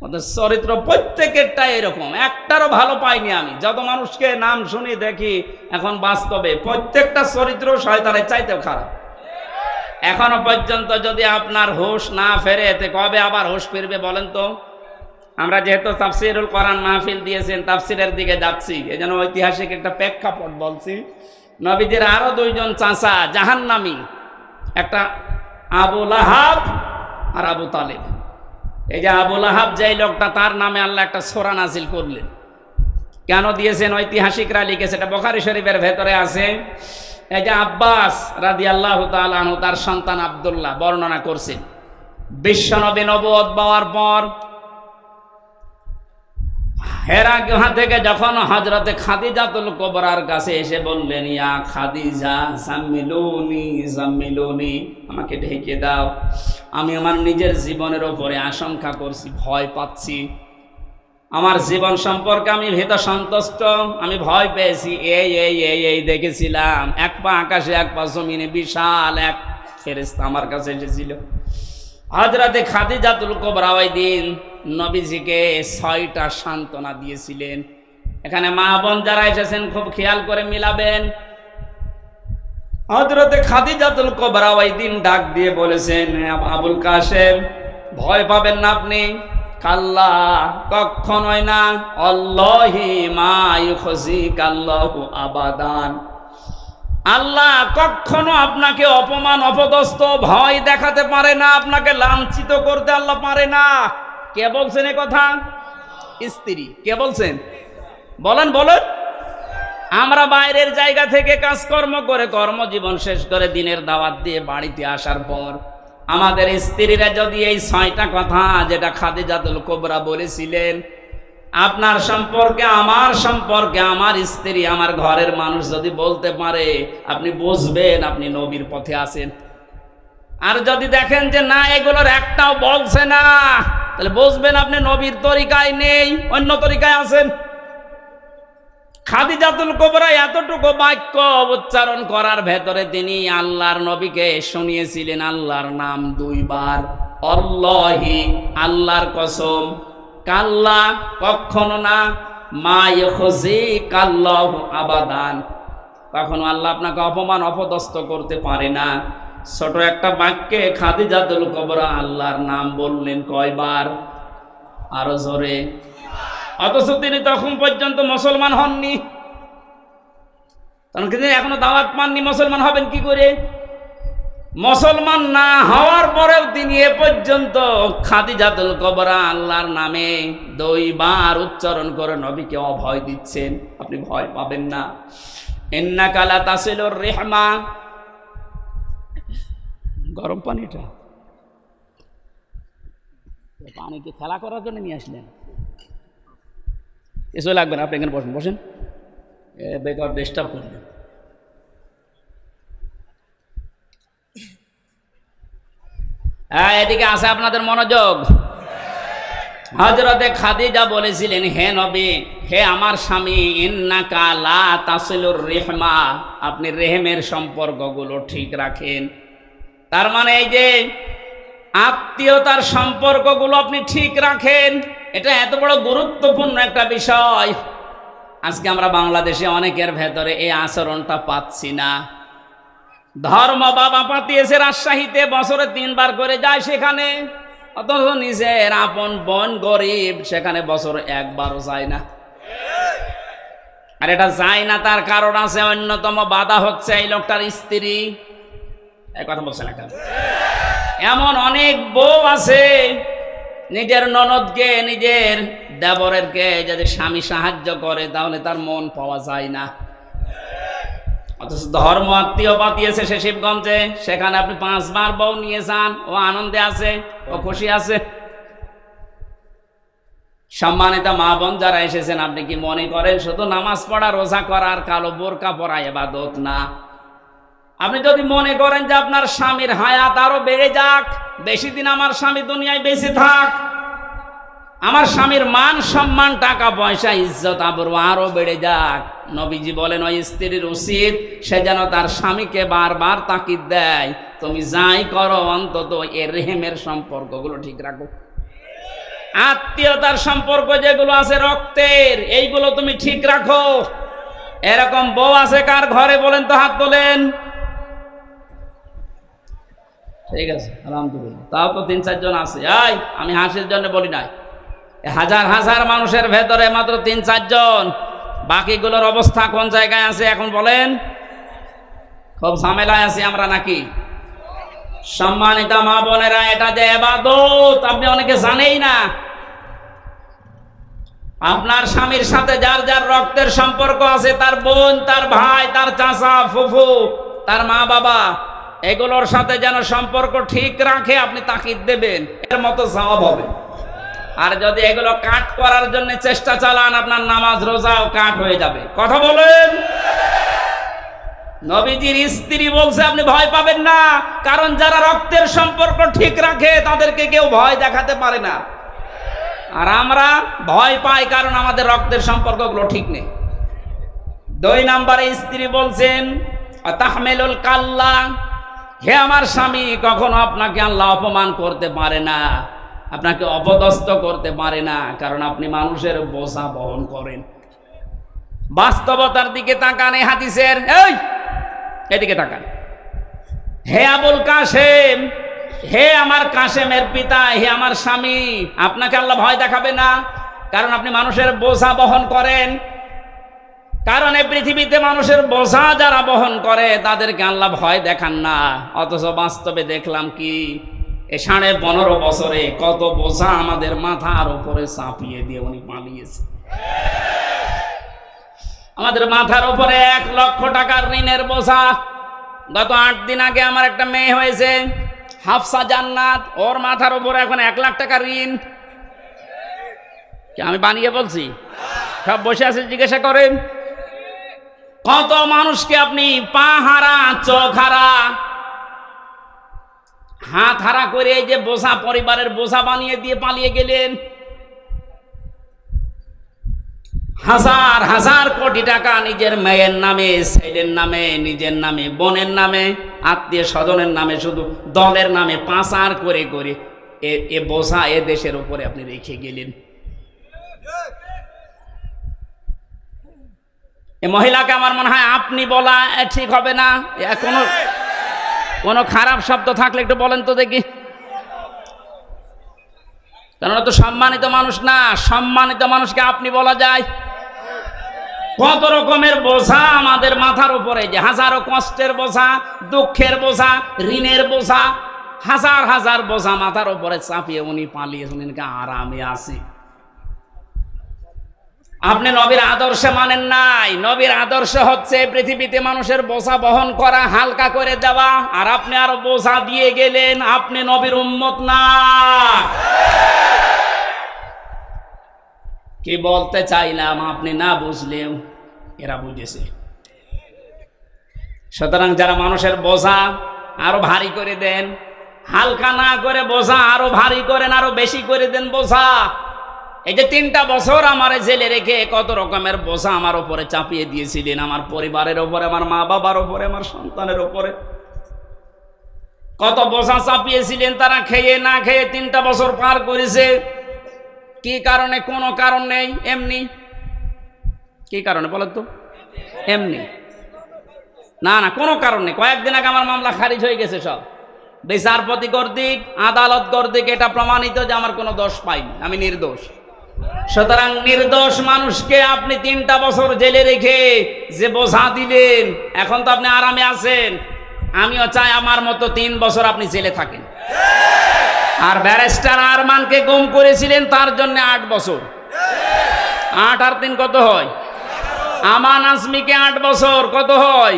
ওদের চরিত্র প্রত্যেকেরটাই এরকম, একটারও ভালো পাইনি আমি। যত মানুষকে নাম শুনি দেখি এখন বাস্তবে, প্রত্যেকটা চরিত্র শয়তানের চাইতেও খারাপ। এখনো পর্যন্ত যদি আপনার হুঁশ না ফেরে, এতে কবে আবার হুঁশ ফিরবে বলেন তো? আমরা যেহেতু তাফসিরুল কোরআন মাহফিল দিয়েছেন, তাফসিরের দিকে যাচ্ছি, এজন্য ঐতিহাসিক একটা প্রেক্ষাপট বলছি। নবীজির আরো 2 জন চাচা জাহান্নামী, একটা আবু লাহাব আর আবু তালেব। এই যে আবু লাহাব, যেই লোকটা, তার নামে আল্লাহ একটা সূরা নাজিল করলেন। কেন দিয়েছেন? ঐতিহাসিকরা লিখেছে, এটা বুখারী শরীফের ভেতরে আছে। এই যে আব্বাস রাদিয়াল্লাহু তাআলা আনহু, তার সন্তান আব্দুল্লাহ বর্ণনা করছেন, বিশ্বনবী নবুয়ত পাওয়ার পর হেরা গুহা থেকে যখন হযরতে খাদিজাতুল কুবরার কাছে এসে বললেন, ইয়া খাদিজা জাম্মিলুনি জাম্মিলুনি, আমাকে ঢেকে দাও, আমি আমার নিজের জীবনের উপরে আশঙ্কা করছি, ভয় পাচ্ছি। আমার জীবন সম্পর্কে আমি ভীত সন্তুষ্ট, আমি ভয় পেয়েছি, এই দেখেছিলাম, এক পা আকাশে এক পা জমিনে, বিশাল এক ফেরেশতা আমার কাছে এসেছিল। হযরতে খাদিজাতুল কুবরা ওই দিন নবীজিকে 6টা সান্ত্বনা দিয়েছিলেন। এখানে মা বোন যারা এসেছেন খুব খেয়াল করে মিলাবেন। হযরতে খাদিজাতুল কুবরা ওই দিন ডাক দিয়ে বলেছেন, আবুল কাসেম ভয় পাবেন না আপনি, কাল্লা কখনোই না, আল্লাহি মা ইউখজিকাল্লাহু আবাদান, আল্লাহ কখনো আপনাকে অপমান অপদস্থ ভয় দেখাতে পারে না, আপনাকে লাঞ্ছিত করতে আল্লাহ পারে না। কে বলছেন এ কথা? স্ত্রী। কে বলছেন? বলেন বলেন। আমরা বাইরের জায়গা থেকে কাজকর্ম করে কর্মজীবন শেষ করে দিনের দাওয়াত দিয়ে বাড়িতে আসার পর আমাদের স্ত্রীরা যদি এই 6টা কথা যেটা খাদিজাতুল কুবরা বলেছিলেন, আপনার সম্পর্কে, আমার স্ত্রী, আমার ঘরের মানুষ যদি বলতে পারে, আপনি বুঝবেন আপনি নবীর পথে আছেন। আর যদি দেখেন যে না, এগুলোর একটাও বলছে না, তাহলে বুঝবেন আপনি নবীর তরিকায় নেই, অন্য তরিকায় আছেন। খাদিজাতুল কুবরা এতটুকু বাক্য উচ্চারণ করার ভেতরে তিনি আল্লাহর নবীকে শুনিয়েছিলেন আল্লাহর নাম 2 বার, আল্লাহি আল্লাহর কসম, কাল্লা কখনো না, মা ইউখজিকাল্লাহু আবাদান কখনো আল্লাহ আপনাকে অপমান অপদস্থ করতে পারে না। ছোট একটা বাক্যে খাদিজাতুল কুবরা আল্লাহর নাম বললেন কয়বার? আরো জোরে। অথচ তিনি তখন পর্যন্ত মুসলমান হননি, কারণ তিনি এখনো দাওয়াত পাননি। মুসলমান হবেন কি করে? মুসলমান না হওয়ার পরেও তিনি এ পর্যন্ত খাদিজাতুল কুবরা আল্লাহর নামে 2 বার উচ্চারণ করে নবীকে অভয় দিচ্ছেন, আপনি ভয় পাবেন না। ইন্নাকা লা তাসিলুর রিহমা, গরম পানিটা, পানি কি খেলা করার জন্য নিয়ে আসলেন? কিছু লাগবে না, আপনি এখানে বসেন, বসেন, বেকার ডিস্টার্ব করলেন। হ্যাঁ, এদিকে আছে আপনাদের মনোযোগ। হযরতে খাদিজা বলেছিলেন, হে নবী, হে আমার স্বামী, ইন্নাকা লা তাসিলুর রিহমা, আপনি রেহেমের সম্পর্কগুলো ঠিক রাখেন। তার মানে এই যে আত্মীয়তার সম্পর্কগুলো আপনি ঠিক রাখেন, এটা এত বড় গুরুত্বপূর্ণ একটা বিষয়। আজকে আমরা বাংলাদেশে অনেকের ভেতরে এই আচরণটা পাচ্ছি না। ধর্ম বাবা পাঠিয়েছে রাজশাহীতে, বছরে 3 বার করে যায় সেখানে, অথচ নিজের আপন বোন গরিব, সেখানে বছরে 1 বারও যায় না। আর এটা যায় না তার কারণ আছে, অন্যতম বাধা হচ্ছে এই লোকটার স্ত্রী। এই কথা বলছে না কেন? এমন অনেক বউ আছে নিজের ননদকে, নিজের দেবরেরকে যদি স্বামী সাহায্য করে তাহলে তার মন পাওয়া যায় না। অথচ ধর্ম আত্মীয় পাঠিয়েছে সে শিবগঞ্জে, সেখানে আপনি 5 বার বউ নিয়ে যান, ও আনন্দে আছে, ও খুশি আছে। সম্মানিত মা বোন যারা এসেছেন, আপনি কি মনে করেন শুধু নামাজ পড়া, রোজা করা আর কালো বোরকা পরা ইবাদত না? আপনি যদি মনে করেন যে আপনার স্বামীর হায়াত আরো বেড়ে যাক, বেশি দিন আমার স্বামী দুনিয়ায় বেঁচে থাক, আমার স্বামীর মান সম্মান, টাকা পয়সা, ইজ্জত আবরু আরো বেড়ে যাক, নবীজি বলেন ওই স্ত্রীর উচিত সে যেন তার স্বামীকে বারবার তাকিদ দেয়, তুমি যাই করো অন্তত এর রেহেমের সম্পর্কগুলো ঠিক রাখো। আত্মীয়তার সম্পর্ক যেগুলো আছে রক্তের, এইগুলো তুমি ঠিক রাখো। এরকম বউ আছে কার ঘরে বলেন তো, হাত তোলেন। ঠিক আছে, আলহামদুলিল্লাহ, তাও তো 3-4 জন আছে। আমি হাসির জন্য বলি নাই, হাজার হাজার মানুষের ভেতরে মাত্র 3-4 জন, বাকিগুলোর অবস্থা কোন জায়গায় আছে এখন বলেন? খুব ঝামেলায় আছি আমরা নাকি? সম্মানিত মা বোনেরা, এটা যে ইবাদত আপনি অনেকে জানেই না। আপনার স্বামীর সাথে যার যার রক্তের সম্পর্ক আছে, তার বোন, তার ভাই, তার চাচা, ফুফু, তার মা বাবা, এগুলোর সাথে যেন সম্পর্ক ঠিক রাখে, আপনি তাকিদ দেবেন, এর মতো জবাব হবে। আর যদি এগুলো কাট করার জন্য চেষ্টা চালান, আপনার নামাজ রোজাও কাট হয়ে যাবে। কথা বলেন। নবীজির স্ত্রী বলছে আপনি ভয় পাবেন না, কারণ যারা রক্তের সম্পর্ক ঠিক রাখে তাদেরকে কেউ ভয় দেখাতে পারে না। আর আমরা ভয় পাই কারণ আমাদের রক্তের সম্পর্কগুলো ঠিক নেই। 2 নম্বরে স্ত্রী বলছেন তাহমেলুল কাল্লা, হে আমার স্বামী, কখনো আপনাকে আল্লাহ অপমান করতে পারে না, আপনাকে অপদস্থ করতে পারে না, কারণ আপনি মানুষের বোঝা বহন করেন। বাস্তবতার দিকে তাকান, এই হাদিসের এদিকে তাকান। হে আবুল কাসেম, হে আমার কাসেমের পিতা, হে আমার স্বামী, আপনাকে আল্লাহ ভয় দেখাবে না, কারণ আপনি মানুষের বোঝা বহন করেন। কারণ এই পৃথিবীতে মানুষের বোঝা যারা বহন করে তাদেরকে আল্লাহ ভয় দেখান না। অথচ বাস্তবে দেখলাম কি, এই 15.5 বছরে কত বোঝা আমাদের মাথার উপরে চাপিয়ে দিয়ে উনি পালিয়েছে। আমাদের মাথার উপরে 1 লক্ষ টাকার ঋণের বোঝা। গত 8 দিন আগে আমার একটা মেয়ে হয়েছে, হাফসা জান্নাত, ওর মাথার উপরে এখন 1 লাখ টাকা ঋণ। আমি বানিয়ে বলছি? সব বসে আছে, জিজ্ঞাসা করেন। কত মানুষকে আপনি পা হারা, চোখ হারা, হাত হারা করে এই যে বোঝা, পরিবারের বোঝা বানিয়ে দিয়ে পালিয়ে গেলেন। হাজার হাজার কোটি টাকা নিজের মেয়ের নামে, ছেলের নামে, নিজের নামে, বোনের নামে, আত্মীয় স্বজনের নামে, শুধু দলের নামে পাচার করে করে এ বোঝা এ দেশের উপরে আপনি রেখে গেলেন। এ মহিলাকে আমার মনে হয় আপনি বলা ঠিক হবে না। কোনো খারাপ শব্দ থাকলে একটু বলেন তো দেখি, কারণ তো সম্মানিত মানুষ না। সম্মানিত মানুষকে আপনি বলা যায়? কত রকমের বোঝা আমাদের মাথার উপরে, যে হাজারো কষ্টের বোঝা, দুঃখের বোঝা, ঋণের বোঝা, হাজার হাজার বোঝা মাথার উপরে চাপিয়ে উনি পালিয়ে উনিকে আরামে আছে। আপনি নবীর আদর্শে মানেন নাই। নবীর আদর্শ হচ্ছে পৃথিবীতে মানুষের বোঝা বহন করা, হালকা করে দেওয়া, আর আপনি আরো বোঝা দিয়ে গেলেন। আপনি নবীর উম্মত না। কি বলতে চাইলাম আপনি না বুঝলেও এরা বুঝেছে। সুতরাং যারা মানুষের বোঝা আরো ভারী করে দেন, হালকা না করে বোঝা আরো ভারী করেন, আরো বেশি করে দেন বোঝা। এই যে 3টা বছর আমার জেলে রেখে কত রকমের বোঝা আমার উপরে চাপিয়ে দিয়েছিলেন, আমার পরিবারের উপরে, আমার মা বাবার উপরে, আমার সন্তানের উপরে কত বোঝা চাপিয়েছিলেন। তারা খেয়ে না খেয়ে 3টা বছর পার করেছে। কি কারণে? কোনো কারণ নেই, এমনি। কি কারণে বলেন তো? এমনি না, কোনো কারণ নেই। কয়েকদিন আগে আমার মামলা খারিজ হয়ে গেছে সব, বিচারপতি কর্তৃক, আদালত কর্তৃক এটা প্রমাণিত যে আমার কোনো দোষ পাইনি, আমি নির্দোষ। সুতরাং নির্দোষ মানুষকে আপনি 3টা বছর জেলে রেখে যে বোঝা দিলেন, এখন তো আপনি আরামে আছেন। আমিও চাই আমার মতো 3 বছর আপনি জেলে থাকেন। আর ব্যারিস্টার আরমানকে গুম করেছিলেন, তার জন্য 8 বছর। 8 আর 3 কত হয়? আমান আজমিকে 8 বছর, কত হয়?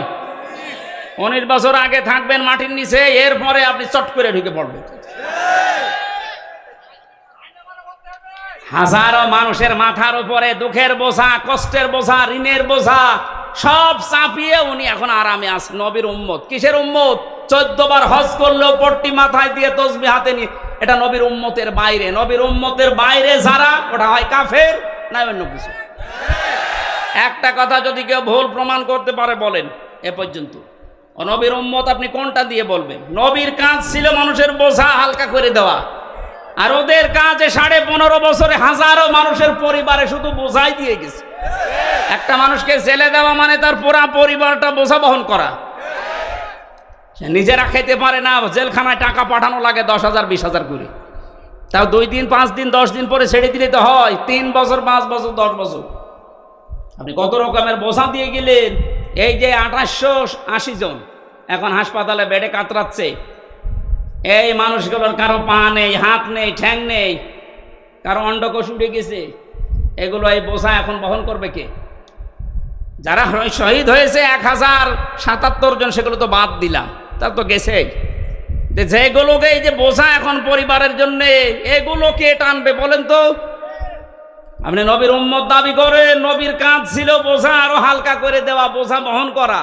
19 বছর আগে থাকবেন মাটির নিচে, এরপরে আপনি চট করে ঢুকে পড়বেন। হাজারো মানুষের মাথার উপরে দুঃখের বোঝা, কষ্টের বোঝা, ঋণের বোঝা সব চাপিয়ে উনি এখন আরামে আছেন। নবীর উম্মত। কিসের উম্মত? 14 বার হজ করলেও পট্টি মাথায় দিয়ে তসবিহ হাতে নিয়ে, এটা নবীর উম্মতের বাইরে। নবীর উম্মতের বাইরে যারা, ওটা হয় কাফের না অন্য কিছু। একটা কথা যদি কেউ ভুল প্রমাণ করতে পারে বলেন এ পর্যন্ত। নবীর উম্মত আপনি কোনটা দিয়ে বলবেন? নবীর কাজ ছিল মানুষের বোঝা হালকা করে দেওয়া, আর ওদের কাজে 15.5 বছরে হাজারো মানুষের পরিবারে শুধু বোঝাই দিয়ে গেছে। একটা মানুষকে জেলে দেওয়া মানে তার পুরা পরিবারটা বোঝা বহন করা। সে নিজেরা খেতে পারে না, জেলখানায় টাকা পাঠানো লাগে 10,000 20,000 করে। তাও 2 দিন 5 দিন 10 দিন পরে ছেড়ে দিলে তো হয়। 3 বছর 5 বছর 10 বছর আপনি কত রকমের বোঝা দিয়ে গেলেন। এই যে 2880 জন এখন হাসপাতালে বেডে কাতরাচ্ছে, এই মানুষগুলোর কারো পা নেই, হাত নেই, ঠ্যাং নেই, কারো অন্ডকোষ উঠে গেছে। এগুলো এই বোঝা এখন বহন করবে কে? যারা শহীদ হয়েছে 1077 জন, সেগুলো তো বাদ দিলাম, তার তো গেছে। যেগুলোকে এই যে বোঝা এখন পরিবারের জন্য, এগুলো কে টানবে বলেন তো? আপনি নবীর উম্মত দাবি করেন, নবীর কাজ ছিল বোঝা আরো হালকা করে দেওয়া, বোঝা বহন করা।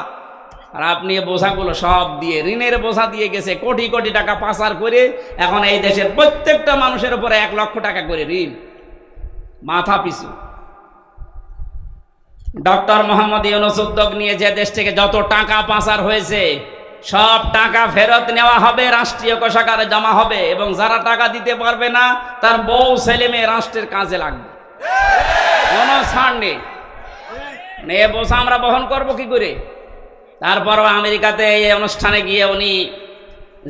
আর আপনি বোঝাগুলো সব দিয়ে, ঋণের বোঝা দিয়ে গেছে, কোটি কোটি টাকা পাচার করে এখন এই দেশের প্রত্যেকটা মানুষের উপরে 1 লক্ষ টাকা করে ঋণ। মাথা পিছু। ডক্টর মোহাম্মদ ইউনূস উদ্যোগ নিয়ে যে দেশ থেকে যত টাকা পাচার হয়েছে সব টাকা ফেরত নেওয়া হবে, রাষ্ট্রীয় কোষাগারে জমা হবে, এবং যারা টাকা দিতে পারবে না তার বউ ছেলে মেয়ে রাষ্ট্রের কাজে লাগবে, কোনো ছাড় নেই। এ বোঝা আমরা বহন করবো কি করে? তারপরও আমেরিকাতে এই অনুষ্ঠানে গিয়ে উনি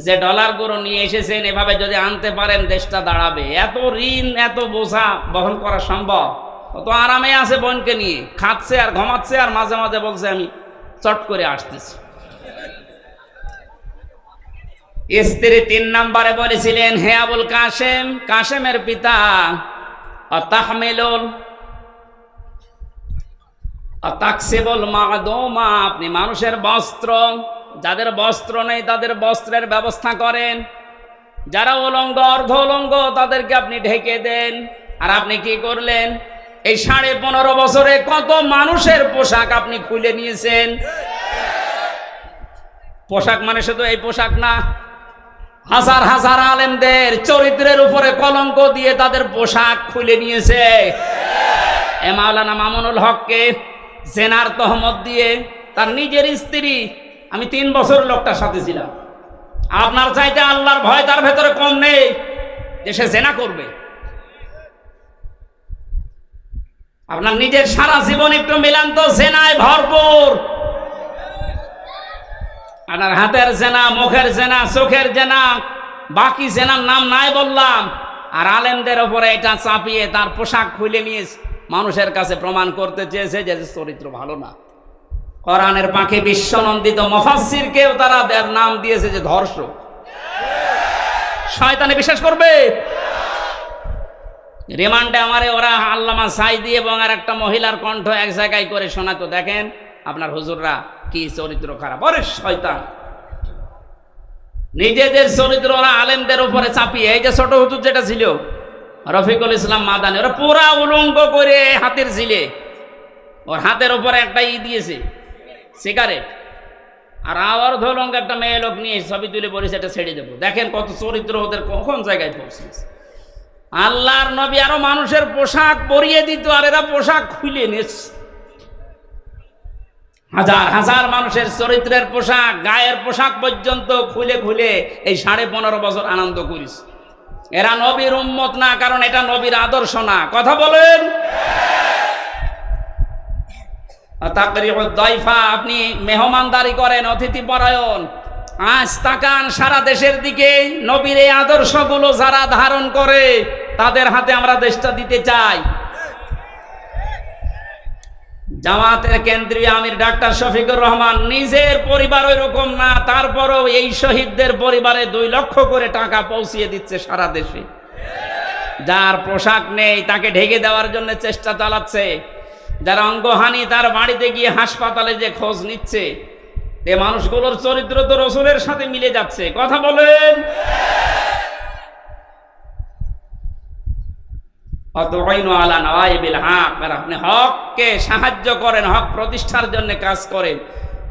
যে ডলারগুলো নিয়ে এসেছেন, এভাবে যদি আনতে পারেন দেশটা দাঁড়াবে। এত ঋণ, এত বোঝা বহন করা সম্ভব? কত আরামে আছে বোনকে নিয়ে, খাচ্ছে আর ঘুমাচ্ছে, আর মাঝে মাঝে বলছে আমি চট করে আসতেছি। স্ত্রী 3 নম্বরে বলেছিলেন, হে আবুল কাসেম, কাসেমের পিতা, অতাহমিলুল অতাকসিবুল মাদুমা, আপনি মানুষের বস্ত্র, যাদের বস্ত্র নেই তাদের বস্ত্রের ব্যবস্থা করেন, যারা উলঙ্গ অর্ধ উলঙ্গ তাদেরকে আপনি ঢেকে দেন। আর আপনি কি করলেন? এই 15.5 বছরে কত মানুষের পোশাক আপনি খুলে নিয়েছেন। পোশাক মানে শুধু এই পোশাক না, হাজার হাজার আলেমদের চরিত্রের উপরে কলঙ্ক দিয়ে তাদের পোশাক খুলে নিয়েছে। এ মাওলানা মামুনুল হককে জেনার তহমত দিয়ে তার নিজের স্ত্রী, আমি 3 বছর লোকটার সাথে ছিলাম, আপনার চাইতে আল্লাহর ভয় তার ভেতরে কম নেই যে সে জেনা করবে। আপনার নিজের সারা জীবন একটু মিলান তো, জেনায় ভরপুর। আপনার হাতের জেনা, মুখের জেনা, চোখের জেনা, বাকি জেনার নাম নাই বললাম। আর আলেমদের ওপরে এটা চাপিয়ে তার পোশাক খুলে নিয়ে মানুষের কাছে প্রমাণ করতে চেয়েছে যে চরিত্র ভালো না। কোরআনের পাখি বিশ্বনন্দিত মুফাসসিরকেও তারা তার নাম দিয়েছে যে ধর্ষক। শয়তানে বিশ্বাস করবে? রিমান্ডে আমারে ওরা আল্লামা সাইদি এবং আর একটা মহিলার কণ্ঠ এক জায়গায় করে শোনাতো, দেখেন আপনার হুজুররা কি চরিত্র খারাপ। ওরে শয়তান, নিজেদের চরিত্র ওরা আলেমদের উপরে চাপিয়ে। এই যে ছোট হুজুর যেটা ছিল রফিকুল ইসলাম মাদানী, ওরা পুরা উলঙ্গ করে হাতের ঝিলে, ওর হাতের উপরে একটা দিয়েছে সিগারেট, আর আবার ধরলঙ্গ একটা মেয়ে লোক নিয়ে ছবি তুলে বলেছে এটা ছেড়ে দেবো। দেখেন কত চরিত্র ওদের কোন জায়গায় পৌঁছেছে। আল্লাহর নবী আরো মানুষের পোশাক পরিয়ে দিত, আর এরা পোশাক খুলে নিচ্ছে। হাজার হাজার মানুষের চরিত্রের পোশাক, গায়ের পোশাক পর্যন্ত খুলে খুলে এই 15.5 বছর আনন্দ করিস। এরা নবীর উম্মত না, কারণ এটা নবীর আদর্শ না। কথা বলেন। আপনি মেহমানদারি করেন, অতিথি পরায়ণ। আজ তাকান সারা দেশের দিকে, নবীর এই আদর্শগুলো যারা ধারণ করে তাদের হাতে আমরা দেশটা দিতে চাই। জামাতের কেন্দ্রীয় আমির ডাক্তার শফিকুর রহমান নিজের পরিবার ওই রকম না, তারপরও এই শহীদদের পরিবারে 2 লক্ষ করে টাকা পৌঁছিয়ে দিচ্ছে সারা দেশে। যার পোশাক নেই তাকে ঢেকে দেওয়ার জন্য চেষ্টা চালাচ্ছে। যারা অঙ্গহানি তার বাড়িতে গিয়ে হাসপাতালে যে খোঁজ নিচ্ছে, এ মানুষগুলোর চরিত্র তো রসুলের সাথে মিলে যাচ্ছে। কথা বলেন। আপনি হককে সাহায্য করেন, হক প্রতিষ্ঠার জন্য কাজ করেন।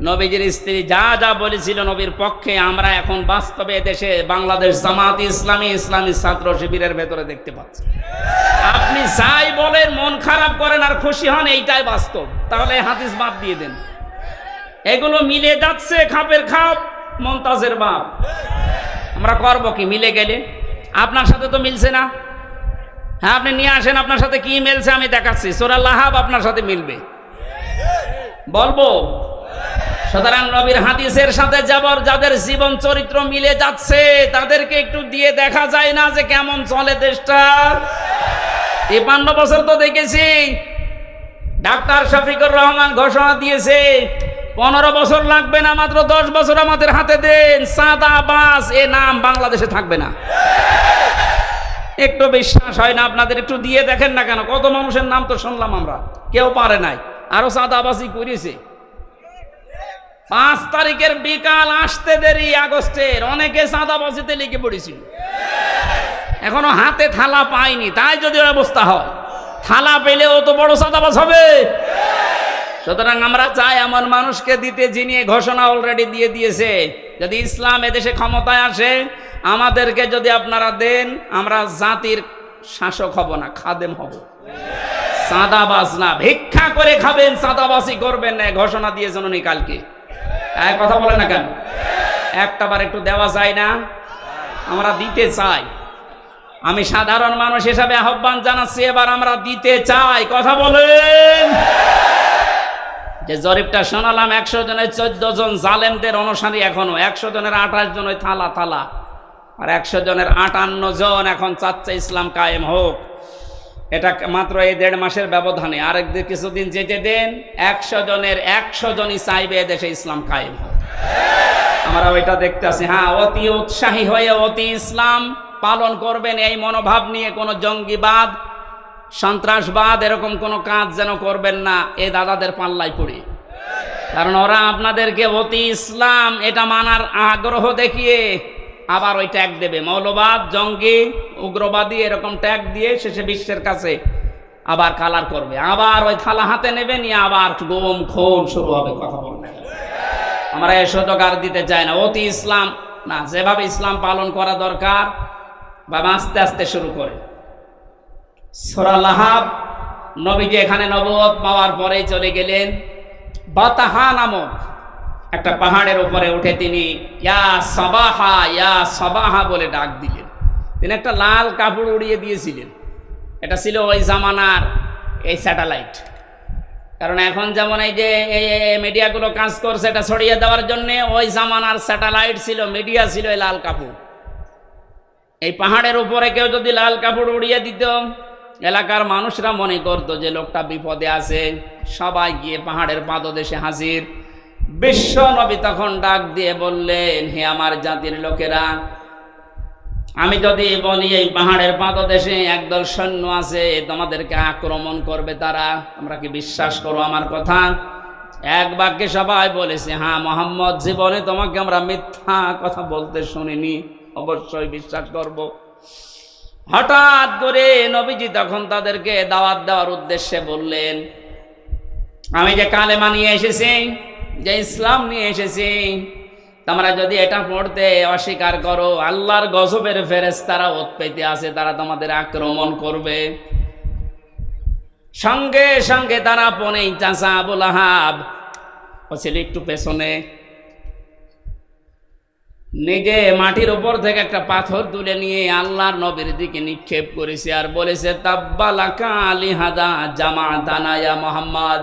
নবীজির স্ত্রী যা যা বলেছিল নবীর পক্ষে, আমরা এখন বাস্তবে দেশে বাংলাদেশ জামাত ইসলামী, ইসলামী ছাত্র শিবিরের ভেতরে দেখতে পাচ্ছি। আপনি যাই বলেন, মন খারাপ করেন আর খুশি হন, এইটাই বাস্তব। তাহলে হাদিস বাদ দিয়ে দেন। এগুলো মিলে যাচ্ছে, খাপের খাপ মমতাজের বাপ। আমরা করবো কি মিলে গেলে? আপনার সাথে তো মিলছে না। হ্যাঁ, আপনি নিয়ে আসেন আপনার সাথে কি মিলছে, আমি দেখাচ্ছি। সূরা লাহাব আপনার সাথে মিলবে, বলবো। সুতরাং নবীর হাদিসের সাথে যাদের জীবন চরিত্র মিলে যাচ্ছে তাদেরকে একটু দিয়ে দেখা যায় না যে কেমন চলে দেশটা। 53 বছর তো দেখেছি। ডাক্তার শফিকুর রহমান ঘোষণা দিয়েছে 15 বছর লাগবে না, মাত্র 10 বছর আমাদের হাতে দেন, চাঁদাবাজ এ নাম বাংলাদেশে থাকবে না। একটু বিশ্বাস হয় না আপনাদের? একটু দিয়ে দেখেন না কেন? কত মানুষের নাম তো শুনলাম আমরা, কেউ পারে নাই, আরো চাঁদাবাজি করেছে। 5 তারিখের বিকাল আসতে দেরি, আগস্টের অনেকে চাঁদাবাজিতে লেগে পড়েছিল, এখনো হাতে থালা পায়নি। তাই যদি অবস্থা হয়, থালা পেলেও তো বড় চাঁদাবাজ হবে। সুতরাং আমরা চাই এমন মানুষকে দিতে যিনি ঘোষণা অলরেডি দিয়ে দিয়েছে, যদি ইসলাম এদেশে ক্ষমতায় আসে আমাদেরকে যদি আপনারা দেন, আমরা জাতির শাসক হব না, খাদেম হব। চাঁদাবাজ না, ভিক্ষা করে খাবেন, চাঁদাবাজি করবেন না, ঘোষণা দিয়েছেন উনি কালকে। কথা বলে না কেন? একটাবার একটু দেওয়া যায় না? আমরা দিতে চাই। আমি সাধারণ মানুষ হিসাবে আহ্বান জানাচ্ছি, এবার আমরা দিতে চাই। কথা বলেন। যে জরিপটা শোনালাম, 100 জনের 14 জন জালেমদের অনুসারী, এখনো 100 জনের 28 জন ওই থালা থালা, আর 100 জনের 58 জন এখন চাচ্ছে ইসলাম কায়েম হোক। এটা মাত্র এই 1.5 মাসের ব্যবধানে। আরেকদিন কিছুদিন যেতে দেন, 100 জনের 100 জনই চাইবে এদেশে ইসলাম কায়েম হোক। আমরা ওইটা দেখতে আছি। হ্যাঁ, অতি উৎসাহী হয়ে অতি ইসলাম পালন করবেন, এই মনোভাব নিয়ে কোনো জঙ্গিবাদ, সন্ত্রাসবাদ এরকম কোনো কাজ যেন করবেন না এই দাদাদের পাল্লায় পড়ে। কারণ ওরা আপনাদেরকে অতি ইসলাম এটা মানার আগ্রহ দেখিয়ে আবার ওই ট্যাগ দেবে, মৌলবাদ, জঙ্গি, উগ্রবাদী এরকম ট্যাগ দিয়ে শেষে বিশ্বের কাছে আবার কালার করবে। আবার ওই থালা হাতে নেবে, নিয়ে আবার গোম খুন শুরু হবে। কথা বলবেন। আমরা এ সুযোগ আর দিতে চাই না। অতি ইসলাম না, যেভাবে ইসলাম পালন করা দরকার বা আস্তে আস্তে শুরু করে। সূরা লাহাব, নবীজি এখানে নবুয়ত পাওয়ার পরেই চলে গেলেন বাতাহা নামক একটা পাহাড়ের উপরে উঠে তিনি ইয়া সাবাহা, ইয়া সাবাহা বলে ডাক দিলেন। তিনি একটা লাল কাপড় উড়িয়ে দিয়েছিলেন। এটা ছিল ওই জামানার এই স্যাটেলাইট। কারণ এখন যেমন এই যে মিডিয়াগুলো কাজ করছে এটা ছড়িয়ে দেওয়ার জন্যে, ওই জামানার স্যাটেলাইট ছিল, মিডিয়া ছিল এই লাল কাপড়। এই পাহাড়ের উপরে কেউ যদি লাল কাপড় উড়িয়ে দিত, এলাকার মানুষরা মনে করতো যে লোকটা বিপদে আছে, সবাই গিয়ে পাহাড়ের পাদদেশে হাজির। বিশ্ব নবী তখন ডাক দিয়ে বললেন, হে আমার জাতির লোকেরা, আমি যদি বলি এই পাহাড়ের পাদদেশে একদল সৈন্য আছে, তোমাদেরকে আক্রমণ করবে তারা, তোমরা কি বিশ্বাস করো আমার কথা? এক বাক্যে সবাই বলেছে, হ্যাঁ মুহাম্মদ, জীবনে তোমাকে আমরা মিথ্যা কথা বলতে শুনিনি, অবশ্যই বিশ্বাস করব। হঠাৎ করে নবীজি তখন তাদেরকে দাওয়াত দেওয়ার উদ্দেশ্যে বললেন, আমি যে কালেমা নিয়ে এসেছি, যে ইসলাম নিয়ে এসেছি, তোমরা যদি এটা পড়তে অস্বীকার করো, আল্লাহর গজবের ফেরেশতারা উৎপেতে আছে, তারা তোমাদের আক্রমণ করবে। সঙ্গে সঙ্গে তারা পনেই চাচা আবু লাহাব ছিল একটু পেছনে, নিজে মাটির উপর থেকে একটা পাথর তুলে নিয়ে আল্লাহর নবীর দিকে নিক্ষেপ করেছে আর বলেছে, তাব্বালাকা লিহাদা জামাতানা ইয়া মুহাম্মদ,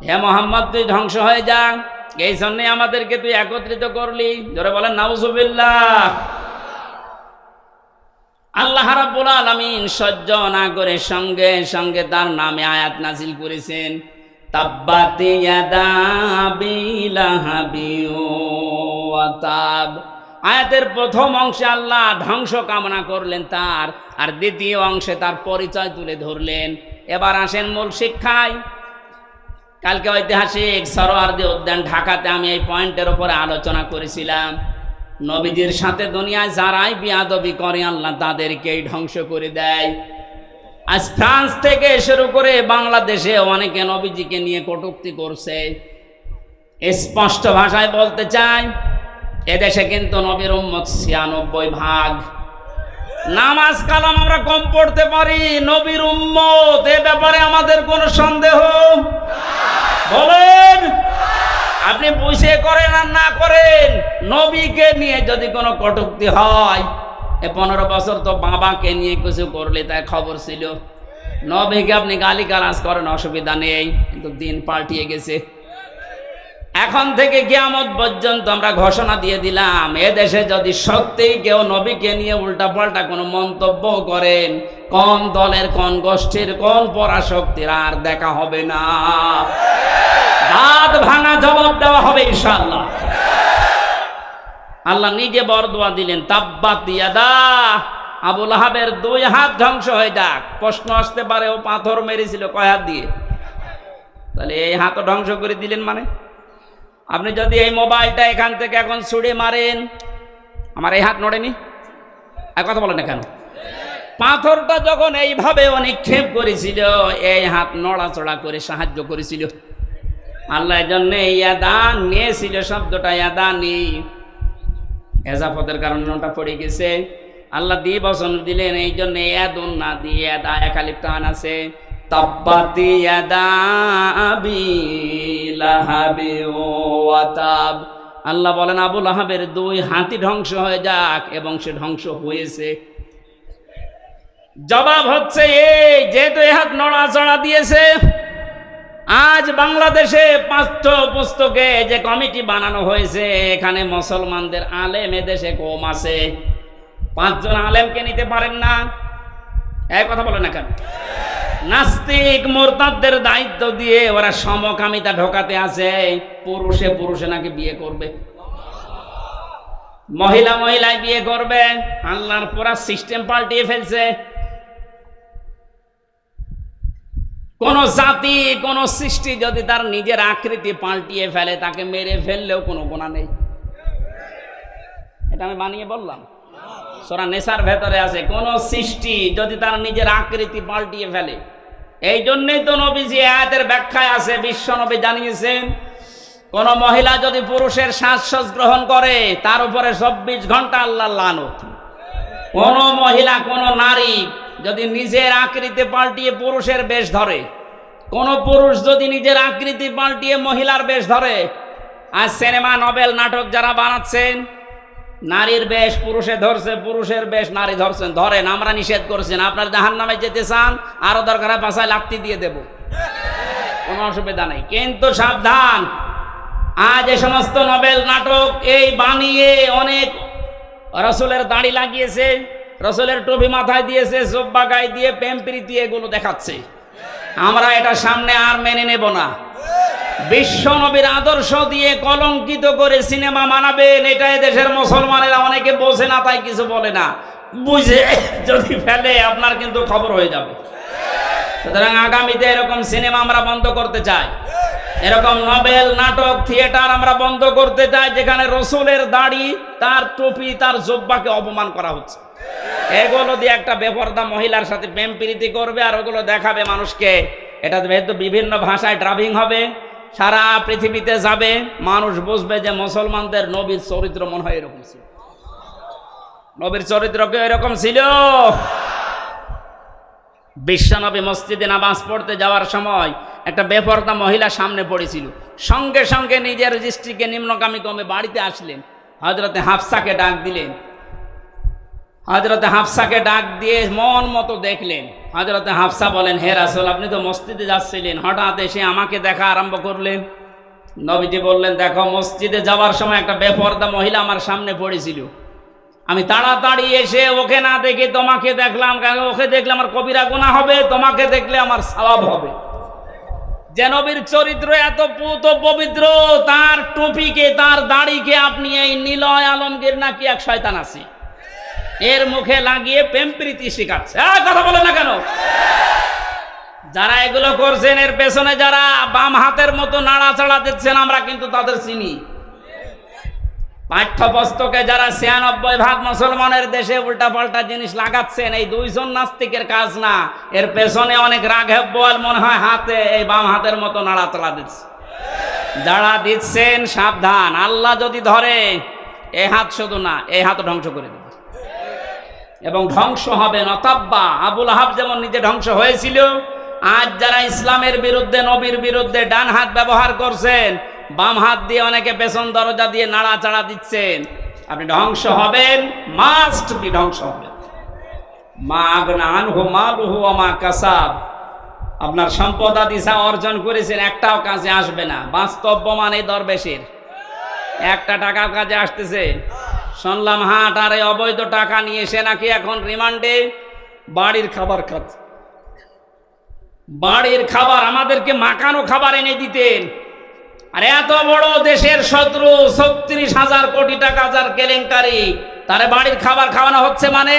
হে মুহাম্মদ তুই ধ্বংস হয়ে যা, এই জন্যে আমাদেরকে তুই একত্রিত করলি। জোরে বলেন নাউজুবিল্লাহ। আল্লাহ রাব্বুল আলামিন সহ্য না করে সঙ্গে সঙ্গে তার নামে আয়াত নাজিল করেছেন, তাব্বাত ইয়াদা আবি লাহাবিন ওয়া তাব। আয়াতের প্রথম অংশে আল্লাহ ধ্বংস কামনা করলেন তার, আর দ্বিতীয় অংশে তার পরিচয় তুলে ধরলেন। এবার আসেন মূল শিক্ষায়। কালকে ঐতিহাসিক সরোয়ার্দী উদ্যান ঢাকাতে আমি এই পয়েন্টের উপরে আলোচনা করেছিলাম, নবীজির সাথে দুনিয়ায় যারাই বিয়াদবি করে আল্লাহ তাদেরকেই ধ্বংস করে দেয়। আজ ফ্রান্স থেকে শুরু করে বাংলাদেশে অনেকে নবীজিকে নিয়ে কটূক্তি করছে। স্পষ্ট ভাষায় বলতে চাই, এদেশে কিন্তু নবীর উম্মত 96%। নামাজ কালাম আমরা কম পড়তে পারি, নবীর উম্মত এ ব্যাপারে আমাদের কোনো সন্দেহ বলেন? আপনি বুঝে করেন আর না করেন, নবীকে নিয়ে যদি কোনো কটূক্তি হয়, 15 বছর তো বাবাকে নিয়ে কিছু করলে তাই খবর ছিল। নবীকে আপনি গালিগালাজ করেন, অসুবিধা নেই, কিন্তু দিন পাল্টিয়ে গেছে। এখন থেকে কিয়ামত পর্যন্ত আমরা ঘোষণা দিয়ে দিলাম, এদেশে যদি সত্যিই কেউ নবীকে নিয়ে উল্টাপাল্টা কোনো মন্তব্য করেন, কোন দলের, কোন গোষ্ঠীর, কোন পরাশক্তির আর দেখা হবে না। দাঁত ভাঙা জবাব দেওয়া হবে ইনশাআল্লাহ। আল্লাহ নিজে বরদোয়া দিলেন, তাব্বাত ইয়াদা, আবু লাহাবের 2 হাত ধ্বংস হয়ে যাক। প্রশ্ন আসতে পারে, ও পাথর মেরেছিল কয় হাত দিয়ে? তাহলে এই হাতও ধ্বংস করে দিলেন মানে? আপনি যদি এই মোবাইলটা এখান থেকে এখন ছুড়ে মারেন, আমার এই হাত নড়েনি? আর কথা বলেন না কেন? পাথরটা যখন এইভাবে নিক্ষেপ করেছিল, এই হাত নড়াচড়া করে সাহায্য করেছিল। আল্লাহ জন্য ইয়াদান নিয়েছিল, শব্দটা ইয়াদানি এজাফতের কারণে ওটা পড়ে গেছে। আল্লাহ দ্বিবচন দিলেন, এই জন্য ইয়াদুন না দিয়ে ইয়াদা একালিপ টান আছে। তাব্বাতি ইয়াদা আবি লাহাবি ওয়া তাব। আল্লাহ বলেন আবু লাহাবের দুই হাতই ধ্বংস হয়ে যাক, এবং সে ধ্বংস হয়েছে। জবাব হচ্ছে এই, যেহেতু এই হাত নড়াচড়া দিয়েছে, আজ বাংলাদেশে পাঠ্য পুস্তকে যে কমিটি বানানো হয়েছে, এখানে মুসলমানদের আলেম এদেশে কম আছে। 5 জন আলেমকে নিতে পারেন না, এক কথা বলে না কেন? নাস্তিক মোরতাদদের দায়িত্ব দিয়ে ওরা সমকামিতা ঢোকাতে আছে। পুরুষে পুরুষে নাকি বিয়ে করবে, মহিলা মহিলায় বিয়ে করবে। আল্লাহর পুরা সিস্টেম পাল্টিয়ে ফেলছে। কোন জাতি, কোন সৃষ্টি যদি তার নিজের আকৃতি পাল্টিয়ে ফেলে, তাকে মেরে ফেললেও কোনো গুনাহ নেই। এটা আমি বানিয়ে বললাম, সূরা নেসার ভেতরে আছে। কোন সৃষ্টি যদি তার নিজের আকৃতি পাল্টিয়ে ফেলে, এই জন্যই তো নবীজি আয়াতের ব্যাখ্যায় আছে, বিশ্ব নবী জানিয়েছেন, কোন মহিলা যদি পুরুষের সাজসজ্জ গ্রহণ করে, তার উপরে 24 ঘন্টা আল্লাহর লানত। কোন মহিলা, কোন নারী যদি নিজের আকৃতি পাল্টিয়ে পুরুষের বেশ ধরে, কোন পুরুষ যদি নিজের আকৃতি পাল্টিয়ে মহিলার বেশ ধরে, আর সিনেমা নভেল নাটক যারা বানাচ্ছেন, নারীর বেশ পুরুষে ধরছে, পুরুষের বেশ নারী ধরছেন, ধরেন, আমরা নিষেধ করছেন। আপনার জাহান্নামে যেতে চান, আরো দরকার পাশায় লাফতি দিয়ে দেব, কোনো অসুবিধা নেই। কিন্তু সাবধান, আজ এ সমস্ত নভেল নাটক এই বানিয়ে অনেক রসুলের দাড়ি লাগিয়েছে, রসুলের টুপি মাথায় দিয়েছে, জোব্বা গায়ে দিয়ে প্রেম প্রীতি এগুলো দেখাচ্ছে। আমরা এটা সামনে আর মেনে নেব না। বিশ্ব নবীর আদর্শ দিয়ে কলঙ্কিত করে সিনেমা বানাবেন, এটা দেশের মুসলমানেরা অনেকে বোঝে না, তাই কিছু বলে না। বুঝে যদি ফেলে, আপনার কিন্তু খবর হয়ে যাবে। সুতরাং আগামীতে এরকম সিনেমা আমরা বন্ধ করতে চাই, এরকম নভেল নাটক থিয়েটার আমরা বন্ধ করতে চাই, যেখানে রসুলের দাড়ি, তার টুপি, তার জোব্বাকে অপমান করা হচ্ছে। এগুলো দিয়ে একটা বেপরদা মহিলার সাথে প্রেম প্রীতি করবে, আর ওগুলো দেখাবে মানুষকে। এটা যেহেতু বিভিন্ন ভাষায় ড্রাবিং হবে, সারা পৃথিবীতে যাবে, মানুষ বুঝবে যে মুসলমানদের নবীর চরিত্র মনে হয় এরকম ছিল। নবীর চরিত্র কি এরকম ছিল? বিশ্বনবী মসজিদে নামাজ পড়তে যাওয়ার সময় একটা বেপরদা মহিলা সামনে পড়েছিল, সঙ্গে সঙ্গে নিজের দৃষ্টিকে নিম্নগামী কমে বাড়িতে আসলেন, হযরতে হাফসাকে ডাক দিলেন। হযরতে হাফসাকে ডাক দিয়ে মন মতো দেখলেন। হযরতে হাফসা বলেন, হে রাসূল, আপনি তো মসজিদে যাচ্ছিলেন, হঠাৎ এসে আমাকে দেখা আরম্ভ করলেন। নবীজি বললেন, দেখো, মসজিদে যাওয়ার সময় একটা বেপরদা মহিলা আমার সামনে পড়েছিল, আমি তাড়াতাড়ি এসে ওকে না দেখে তোমাকে দেখলাম, কারণ ওকে দেখলে আমার কবিরা গুনাহ হবে, তোমাকে দেখলে আমার সওয়াব হবে। যে নবীর চরিত্র এত পুত পবিত্র, তার টুপিকে, তার দাড়িকে আপনি এই নিলয় আলমগীর নাকি এক শয়তান আছে, এর মুখে লাগিয়ে প্রেম প্রীতি শিখাচ্ছে। কথা বলে না কেন? যারা এগুলো করছেন, এর পেছনে যারা বাম হাতের মতো নাড়াচাড়া দিচ্ছেন, আমরা কিন্তু তাদের চিনি। পাঠ্যপুস্তকে যারা ৯৬% মুসলমানের দেশে উল্টাপাল্টা জিনিস লাগাচ্ছেন, এই 2 জন নাস্তিকের কাজ না, এর পেছনে অনেক রাঘব বোয়াল মনে হয় হাতে, এই বাম হাতের মতো নাড়াচাড়া দিচ্ছে। যারা দিচ্ছেন সাবধান, আল্লাহ যদি ধরে, এই হাত শুধু না, এই হাত ধ্বংস করে দেবে, এবং ধ্বংস হবে নতাব্বা। আবু লাহাব যেমন নিজে ধ্বংস হয়েছিল, আজ যারা ইসলামের বিরুদ্ধে, নবীর বিরুদ্ধে ডান হাত ব্যবহার করছেন, বাম হাত দিয়ে অনেকে পেছন দরজা দিয়ে নাড়াচাড়া দিচ্ছেন, আপনি ধ্বংস হবেন, মাস্ট বি ধ্বংস হবেন। মা আগনা আনহু মালুহু ওয়া মা কাসাব, আপনার সম্পদ আদি যা অর্জন করেছেন একটাও কাজে আসবে না। বাস্তব প্রমাণ এই দরবেশের, একটা টাকা কাজে আসতেছে। শুনলাম হাট আর এই অবৈধ টাকা নিয়ে এসে নাকি এখন রিমান্ডে বাড়ির খাবার খাচ্ছে। বাড়ির খাবার, আমাদেরকে মাখানো খাবার এনে দিতেন, আর এত বড় দেশের শত্রু, ৩৬,০০০ কোটি টাকা যার কেলেঙ্কারি, তারে বাড়ির খাবার খাওয়ানো হচ্ছে। মানে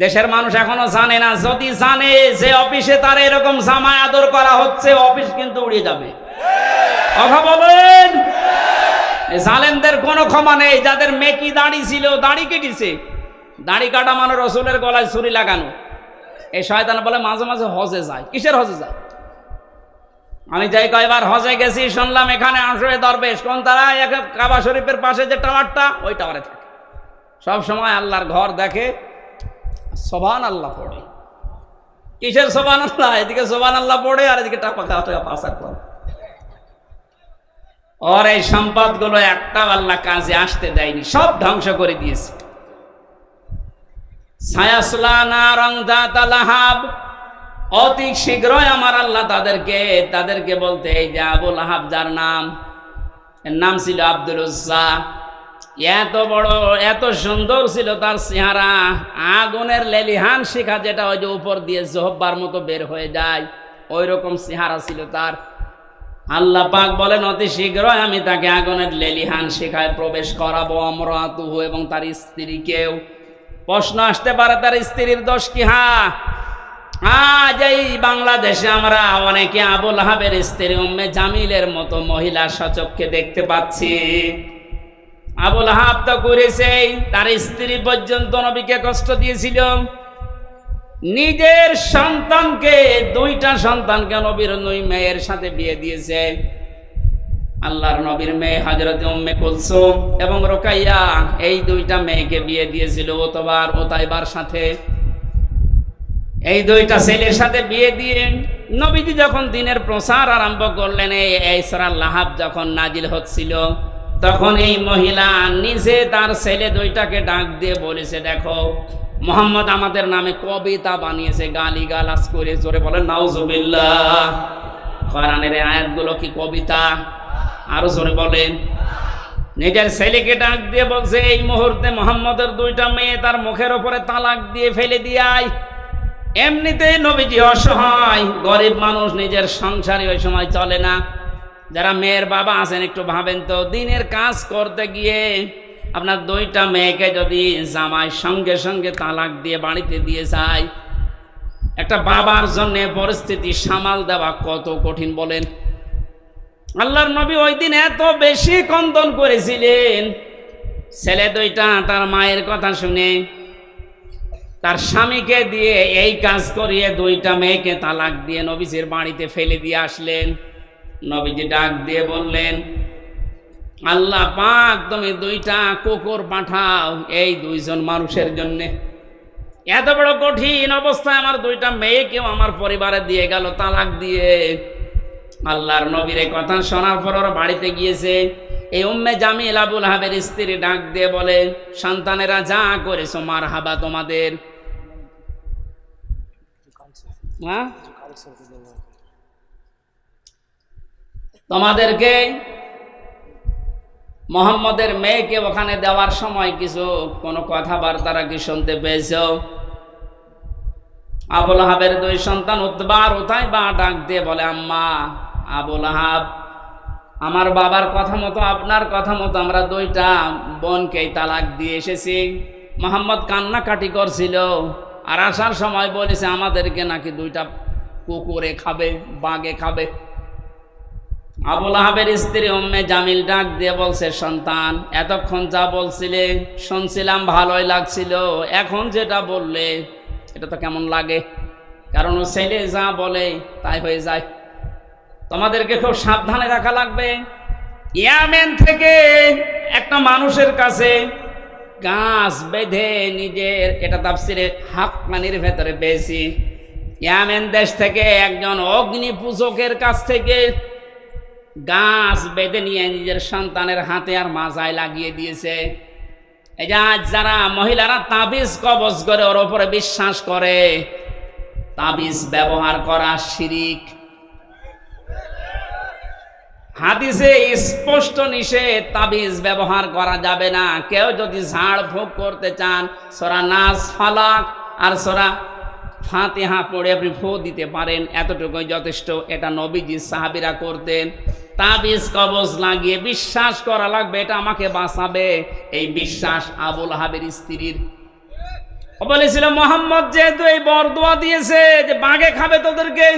দেশের মানুষ এখনো জানে না। যদি জানে যে অফিসে তার এরকম জামাই আদর করা হচ্ছে, অফিস কিন্তু উড়িয়ে যাবে। কথা বলেন, জালেমদের কোনো ক্ষমা নেই। যাদের মেকি দাড়ি ছিল, দাড়ি কেটেছে, দাড়ি কাটা মানে রসুলের গলায় ছুরি লাগানো। এই শয়তান বলে মাঝে মাঝে হজে যায়। কিসের হজে যায়? আমি যাই কয়বার হজে গেছি, শুনলাম এখানে আসবে দরবেশ। কোন তারা? কাবা শরীফের পাশে যে টাওয়ারটা, ওই টাওয়ারে থাকে। সব সময় আল্লাহর ঘর দেখে, সুবহানাল্লাহ পড়ে। কিসের সুবহানাল্লাহ? এদিকে সুবহানাল্লাহ পড়ে আর এদিকে টাকা পাচার করে। ওর এই সম্পদগুলো একটা আল্লাহ কাজে আসতে দেয়নি, সব ধ্বংস করে দিয়েছে। সায়াসলা নারান যাতা লাহাব, অতি শীঘ্রই আমার আল্লাহ তাদেরকে বলতে, এই যে আবু লাহাব, যার এর নাম ছিল আব্দুল উজ্জা, এত বড় এত সুন্দর ছিল তার চেহারা, আগুনের লেলিহান শিখা যেটা ওই যে উপর দিয়ে জহব্বার মতো বের হয়ে যায়, ওই রকম চেহারা ছিল তার। আল্লাহ পাক বলেন, অতি শীঘ্রই আমি তাকে আগুনের লেলিহান শিখায় প্রবেশ করাবো, আমরাতুহু, এবং তার স্ত্রীকেও। প্রশ্ন আসতে পারে, তার স্ত্রীর দোষ কি? আজ এই বাংলাদেশে আমরা অনেকে আবু লাহাবের স্ত্রী উম্মে জামিলের মতো মহিলা সচক্ষে দেখতে পাচ্ছি। আবু লাহাব তো করেছে, তার স্ত্রী পর্যন্ত নবীকে কষ্ট দিয়েছিল। নিজের সন্তানকে, দুইটা সন্তানকে নবীর দুই মেয়ের সাথে বিয়ে দিয়েছে। আল্লাহর নবীর মেয়ে হযরত উম্মে কুলসুম এবং রুকাইয়া, এই দুইটা মেয়েকে বিয়ে দিয়েছিল ওতবার ওতাইবার সাথে। এই দুইটা ছেলের সাথে বিয়ে দিয়ে নবীজি যখন দিনের প্রচার আরম্ভ করলেন, এই সূরা লাহাব যখন নাজিল হচ্ছিল, তখন এই মহিলা নিজে তার ছেলে দুইটাকে ডাক দিয়ে বলেছে, দেখো মুহাম্মদ আমাদের নামে কবিতা বানিয়েছে, গালিগালাজ করে। জোরে বলেন নাউজুবিল্লাহ। কোরআনের আয়াতগুলো কি কবিতা? আরো জোরে বলেন। নিজের ছেলেকে ডাক দিয়ে বলছে, এই মুহূর্তে মুহাম্মদের দুইটা মেয়ে তার মুখের উপরে তালাক দিয়ে ফেলে দিয়াই। এমনিতেই নবীজি অসহায়, গরিব মানুষ, নিজের সংসারে ওই সময় চলে না। যারা মেয়ের বাবা আছেন একটু ভাবেন তো, দিনের কাজ করতে গিয়ে আপনার দুইটা মেয়েকে যদি জামাই সঙ্গে সঙ্গে তালাক দিয়ে বাড়িতে দিয়ে যায়, একটা বাবার জন্য পরিস্থিতি সামাল দেওয়া কত কঠিন বলেন। আল্লাহর নবী ওই দিন এত বেশি কন্দন করেছিলেন, ছেলে দুইটা তার মায়ের কথা শুনে তার স্বামীকে দিয়ে এই কাজ করিয়ে দুইটা মেয়েকে তালাক দিয়ে নবীজির বাড়িতে ফেলে দিয়ে আসলেন। নবীজি ডাক দিয়ে বললেন, আল্লাহ পাক তুমি দুইটা কুকুর পাঠাও এই দুইজন মানুষের জন্য। এত বড় কঠিন অবস্থায় আমার দুইটা মেয়েকেও আমার পরিবারে দিয়ে গেল তালাক দিয়ে। আল্লাহর নবীর এই কথা শোনার পর ওরা বাড়িতে গিয়েছে। এই উম্মে জামিল আবু লাহাবের স্ত্রী ডাক দিয়ে বলে, সন্তানেরা যা করেছো মারহাবা তোমাদের। তোমাদেরকে মুহাম্মদের মেয়েকে ওখানে দেওয়ার সময় কিছু কোনো কথাবার্তা কি শুনতে পেয়েছ? আবু লাহাবের দুই সন্তান উতবা আর উতাইবা ডাক দিয়ে বলে, আম্মা আবু লাহাব, আমার বাবার কথা মতো আপনার কথা মতো আমরা দুইটা বোনকেই তালাক দিয়ে এসেছি। মুহাম্মদ কান্নাকাটি করছিল আর আসার সময় বলেছে আমাদেরকে নাকি দুইটা কুকুরে খাবে, বাঘে খাবে। আবু লাহাবের স্ত্রী উম্মে জামিল ডাক দিয়ে বলছে, সন্তান এতক্ষণ যা বলছিলে শুনছিলাম ভালোই লাগছিল, এখন যেটা বললে এটা তো কেমন লাগে? কারণ ও ছেলে যা বলে তাই হয়ে যায়। তোমাদেরকে খুব সাবধানে রাখা লাগবে। ইয়ামেন থেকে একটা মানুষের কাছে গাছ বেঁধে নিজের, এটা তাফসিরে হাক্কানির ভেতরে পেয়েছি, ইয়ামেন দেশ থেকে একজন অগ্নি পূজকের কাছ থেকে গাছ বেঁধে নিয়ে নিজের সন্তানের হাতে আর মাজায় লাগিয়ে দিয়েছে। এই যে আজ যারা মহিলারা তাবিজ কবজ করে ওর উপরে বিশ্বাস করে, তাবিজ ব্যবহার করা শিরিক। হাদিসে স্পষ্ট নিষেধ, তাবিজ ব্যবহার করা যাবে না। কেউ যদি ঝাড় ফুঁক করতে চান, সূরা নাস, ফালাক আর সূরা ফাতিহা পড়ে আপনি ফু দিতে পারেন, এতটুকুই যথেষ্ট। এটা নবীজি সাহাবীরা করতেন। তাবিজ কবজ লাগিয়ে বিশ্বাস করা লাগবে এটা আমাকে বাঁচাবে, এই বিশ্বাস আবু লাহাবের স্ত্রীর। ও বলেছিল, মুহাম্মদ যেহেতু এই বরদোয়া দিয়েছে যে বাঘে খাবে তোদেরকে,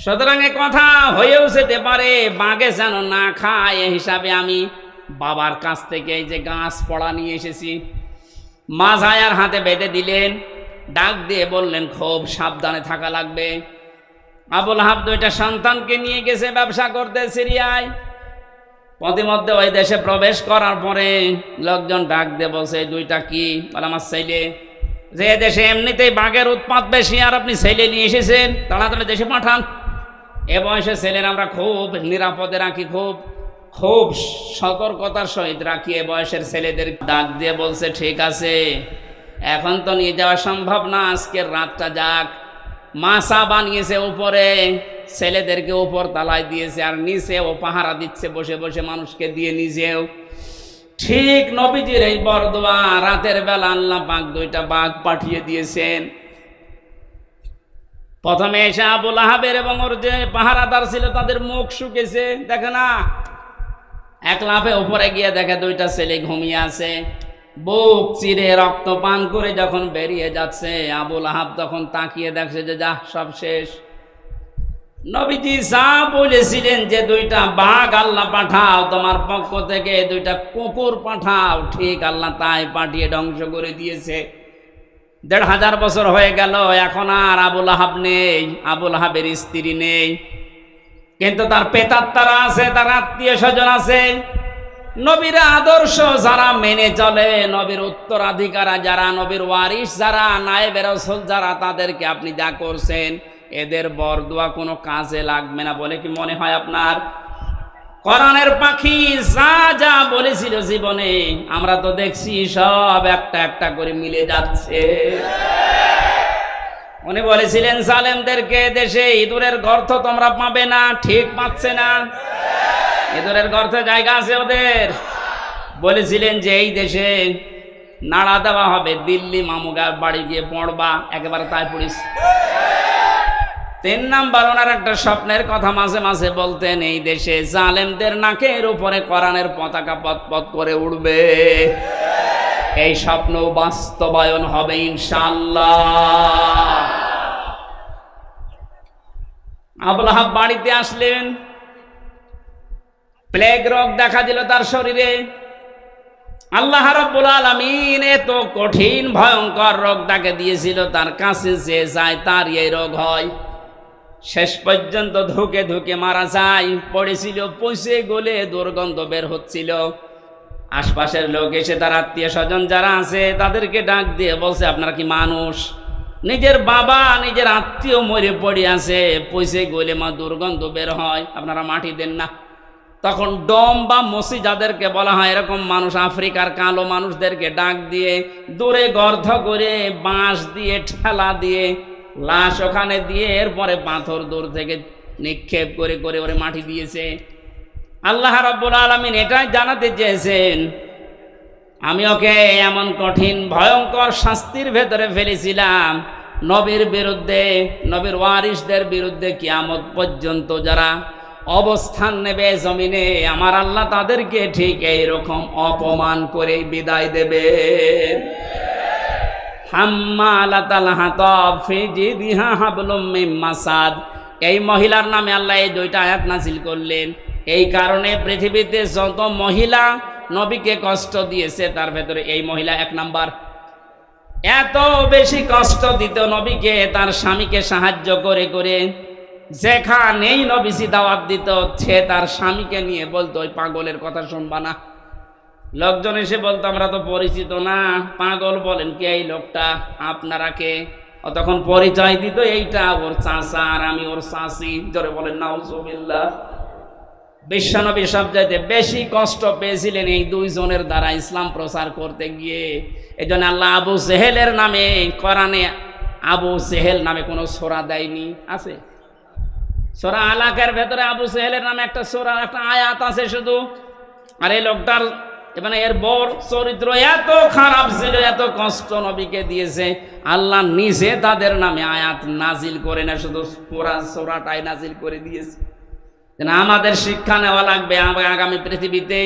সুতরাং এ কথা হয়েও যেতে পারে বাঘে যেন না খায়, এই হিসাবে আমি বাবার কাছ থেকে এই যে গাছ পড়া নিয়ে এসেছি। মাজায় আর হাতে বেঁধে দিলেন, ডাক দিয়ে বললেন খুব সাবধানে থাকা লাগবে। আবু লাহাব দুইটা সন্তানকে নিয়ে গেছে ব্যবসা করতে সিরিয়ায়। প্রতিমধ্যে ওই দেশে প্রবেশ করার পরে লোকজন ডাক দিয়ে বলছে, দুইটা কি? বলে আমার ছেলে। যে দেশে এমনিতেই বাঘের উৎপাত বেশি, আর আপনি ছেলে নিয়ে এসেছেন, তাড়াতাড়ি দেশে পাঠান। এ বয়সে ছেলের আমরা খুব নিরাপদে রাখি, খুব খুব সতর্কতার সহিত রাখি। এ বয়সের ছেলেদের ডাক দিয়ে বলছে, ঠিক আছে, এখন তো নিয়ে যাওয়া সম্ভব না, আজকের রাতটা যাক। মাছা বানিয়েছে উপরে, ছেলেদেরকে উপর তালায় দিয়েছে, আর নিচে ও পাহারা দিচ্ছে বসে বসে মানুষকে দিয়ে, নিজেও। ঠিক নবীজির এই বরদোয়া রাতের বেলা আল্লাহ পাক দুইটা বাঘ পাঠিয়ে দিয়েছেন। প্রথমে এসে আবু লাহাবের এবং ওর যে পাহারাদার ছিল তাদের মুখ শুকেছে, দেখে না। এক লাফে উপরে গিয়ে দেখে দুইটা ছেলে ঘুমিয়ে আছে। বুক চিরে রক্ত পান করে যখন বেরিয়ে যাচ্ছে, আবু লাহাব তখন তাকিয়ে দেখছে যে যা, সব শেষ। নবীজি যা বলেছিলেন যে দুইটা বাঘ আল্লাহ পাঠাও তোমার পক্ষ থেকে, দুইটা কুকুর পাঠাও, ঠিক আল্লাহ তাই পাঠিয়ে ধ্বংস করে দিয়েছে। ১৫০০ বছর হয়ে গেল, এখন আর আবু লাহাব নেই, আবু লাহাবের স্ত্রী নেই, কিন্তু তার পেতাত্তারা আছে, তার আত্মীয় স্বজন আছে। নবীর আদর্শ যারা মেনে চলে, নবীর উত্তরাধিকারা যারা, নবীর ওয়ারিস যারা, নায়েবে রাসূল যারা, তাদেরকে আপনি যা করছেন, এদের বরদোয়া কোনো কাজে লাগবে না বলে কি মনে হয় আপনার? কোরআনের পাখি যা যা বলেছিল জীবনে, আমরা তো দেখছি সব একটা একটা করে মিলে যাচ্ছে। উনি বলেছিলেন জালেমদেরকে, দেশে ইঁদুরের গর্ত তোমরা পাবে না, ঠিক পাচ্ছে না? ইঁদুরের গর্তে জায়গা আছে ওদের। বলেছিলেন যে এই দেশে নাড়া দেওয়া হবে, দিল্লি মামুগা বাড়ি গিয়ে পড়বা, একেবারে তাই পড়িস। ৩ নাম্বার, ওনার একটা স্বপ্নের কথা মাঝে মাঝে বলতেন, এই দেশে জালেমদের নাকের উপরে কোরআনের পতাকা পতপত করে উড়বে। এই স্বপ্ন বাস্তবায়ন হবে ইনশাআল্লাহ। আবু লাহাব বাড়িতে আসলেন, প্লেগ রোগ দেখা দিল তার শরীরে। আল্লাহ রাব্বুল আলামিন এত কঠিন ভয়ঙ্কর রোগ তাকে দিয়েছিল, তার কাছে যে যায় তার এই রোগ হয়। শেষ পর্যন্ত ধুকে ধুকে মারা যায়, পড়েছিল, পচে গলে দুর্গন্ধ বের হচ্ছিল। আশপাশের লোক এসে তার আত্মীয় স্বজন যারা আছে তাদেরকে ডাক দিয়ে বলছে, আপনারা কি মানুষ? নিজের বাবা নিজের আত্মীয় মরে পড়ে আছে, পচে গলে দুর্গন্ধ বের হয়, আপনারা মাটি দেন না। তখন ডম বা মসি যাদেরকে বলা হয়, এরকম মানুষ, আফ্রিকার কালো মানুষদেরকে ডাক দিয়ে দূরে গর্ত করে বাঁশ দিয়ে ঠেলা দিয়ে লাশ ওখানে দিয়ে, এরপরে পাথর দূর থেকে নিক্ষেপ করে করে ওরে মাটি দিয়েছে। আল্লাহ রাব্বুল আলামিন এটাই জানাতে চেয়েছেন, আমি ওকে এমন কঠিন ভয়ঙ্কর শাস্তির ভেতরে ফেলেছিলাম, নবীর বিরুদ্ধে, নবীর ওয়ারিসদের বিরুদ্ধে কিয়ামত পর্যন্ত যারা অবস্থান নেবে জমিনে, আমার আল্লাহ তাদেরকে ঠিক এইরকম অপমান করে বিদায় দেবে। হাম্মালাতাল হাতাব ফি জিদিহা হাবলুম মিন মাসাদ, এই মহিলার নামে আল্লাহ এই 2টা আয়াত নাযিল করলেন। এই কারণে পৃথিবীতে যত মহিলা নবীকে কষ্ট দিয়েছে, তার ভেতরে এই মহিলা 1 নাম্বার। এত বেশি কষ্ট দিত নবীকে, তার স্বামীকে সাহায্য করে করে, যেখানেই নবীজি দাওয়াত দিত, সে তার স্বামীকে নিয়ে বলতো, ওই পাগলের কথা শুনবা না। লোকজন এসে বলতো, আমরা তো পরিচিত না, পাগল বলেন কি এই লোকটা, আপনারা কে? তখন পরিচয় দিত, এইটা ওর চাচা আর আমি ওর চাচি। জোরে বলেন নাউজুবিল্লাহ। বিশ্বনবী সবচাইতে বেশি কষ্ট পেয়েছিলেন এই 2 জনের দ্বারা ইসলাম প্রচার করতে গিয়ে। এই জন্য আল্লাহ আবু সেহেলের নামে কোরআনে আবু সেহেল নামে কোনো সূরা দেয়নি। আছে সূরা আলাকের ভেতরে আবু সেহেলের নামে একটা সূরা, একটা আয়াত আছে শুধু। আর এই লোকটার মানে এর বর চরিত্র এত খারাপ ছিল, এত কষ্ট নবীকে দিয়েছে, আল্লাহ নিজে তাদের নামে আয়াত নাজিল করে না, শুধু পুরা সূরাটাই নাজিল করে দিয়েছে। আমাদের শিক্ষা নেওয়া লাগবে, আগামী পৃথিবীতে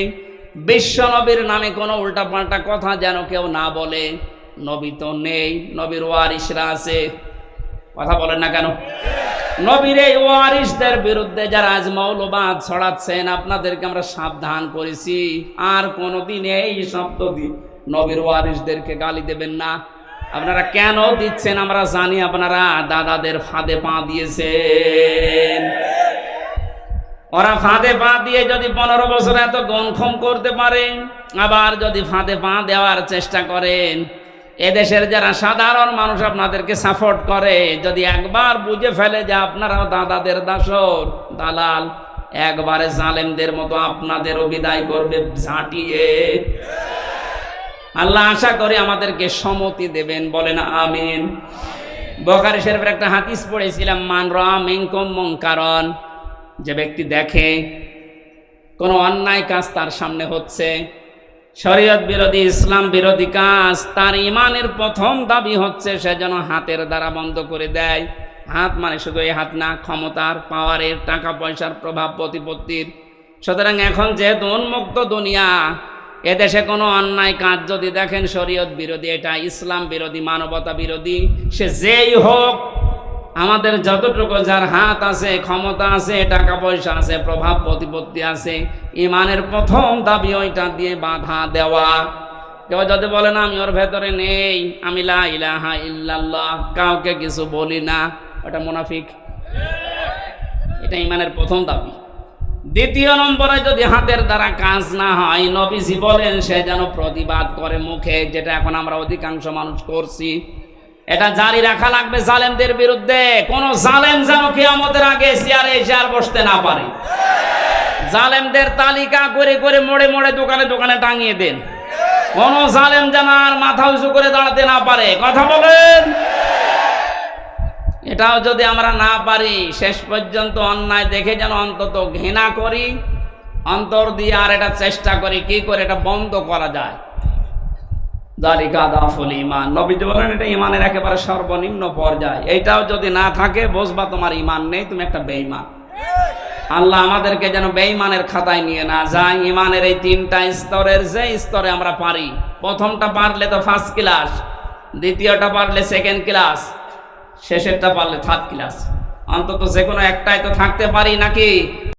বিশ্ব নবীর নামে কোনো উল্টাপাল্টা কথা যেন কেউ না বলে। নবী তো নেই, নবীর ওয়ারিসরা আছে। কথা বলেন না কেন? নবীর এই ওয়ারিসদের বিরুদ্ধে যারা আজ মৌলবাদ ছড়াচ্ছেন, আপনাদেরকে আমরা সাবধান করেছি, আর কোনোদিন এই শব্দ দিয়ে নবীর ওয়ারিসদেরকে গালি দেবেন না। আপনারা কেন দিচ্ছেন আমরা জানি, আপনারা দাদাদের ফাঁদে পা দিয়েছেন। ওরা ফাঁদে পা দিয়ে যদি 15 বছর এত গণক্ষম করতে পারে, আবার যদি ফাঁদে পা দেওয়ার চেষ্টা করেন, এদেশের যারা সাধারণ মানুষ আপনাদেরকে সাপোর্ট করে, যদি একবার বুঝে ফেলে যে আপনারাও দাদাদের দাসর দালাল, একবারে জালেমদের মতো আপনাদেরও বিদায় করবে ঝাঁটিয়ে। আল্লাহ আশা করে আমাদেরকে সম্মতি দেবেন, বলেন আমিন। বুখারী শরীফের একটা হাদিস পড়েছিলাম, মান রাআ মিনকুম মুনকারান, যে ব্যক্তি দেখে কোনো অন্যায় কাজ তার সামনে হচ্ছে, শরীয়ত বিরোধী ইসলাম বিরোধী কাজ, তার ইমানের প্রথম দাবি হচ্ছে সে যেন হাতের দ্বারা বন্ধ করে দেয়। হাত মানে শুধু এই হাত না, ক্ষমতার, পাওয়ারের, টাকা পয়সার, প্রভাব প্রতিপত্তির। সুতরাং এখন যেহেতু উন্মুক্ত দুনিয়া, এদেশে কোনো অন্যায় কাজ যদি দেখেন শরীয়ত বিরোধী, এটা ইসলাম বিরোধী, মানবতা বিরোধী, সে যেই হোক, আমাদের যতটুকু যার হাত আছে, ক্ষমতা আছে, টাকা পয়সা আছে, প্রভাব প্রতিপত্তি আছে, ইমানের প্রথম দাবি ওইটা দিয়ে বাধা দেওয়া। কেউ যদি বলে না আমি ওর ভেতরে নেই, আমি লা ইলাহা ইল্লাল্লাহ, কাউকে কিছু বলি না, ওটা মুনাফিক। এটা ইমানের প্রথম দাবি। দ্বিতীয় নম্বরে যদি হাতের দ্বারা কাজ না হয়, নবীজি বলেন সে যেন প্রতিবাদ করে মুখে, যেটা এখন আমরা অধিকাংশ মানুষ করছি। এটা জারি রাখা লাগবে জালেমদের বিরুদ্ধে। কোন জালেম যেন কিয়ামতের আগে চেয়ারে এসে আর বসতে না পারে। জালেমদের তালিকা করে করে মোড়ে মোড়ে দোকানে দোকানে টাঙিয়ে দেন। কোন জালেম যেন আর মাথা উঁচু করে দাঁড়াতে না পারে। কথা বলেন। এটাও যদি আমরা না পারি, শেষ পর্যন্ত অন্যায় দেখে যেন অন্তত ঘৃণা করি, অন্তর দিয়ে আর এটা চেষ্টা করি কি করে এটা বন্ধ করা যায়। যালিকা দাফুল ঈমান, নবীজি বলেন এটা ঈমানের একেবারে সর্বনিম্ন পর্যায়। এইটাও যদি না থাকে, বুঝবা তোমার ঈমান নেই, তুমি একটা বেঈমান। আল্লাহ আমাদেরকে যেন বেঈমানের খাতায় নিয়ে না যায়। ঈমানের এই 3টা স্তরের যে স্তরে আমরা পারি, প্রথমটা পারলে তো ফার্স্ট ক্লাস, দ্বিতীয়টা পারলে সেকেন্ড ক্লাস, শেষেরটা পারলে থার্ড ক্লাস। অন্তত যে কোনো একটাই তো থাকতে পারি নাকি?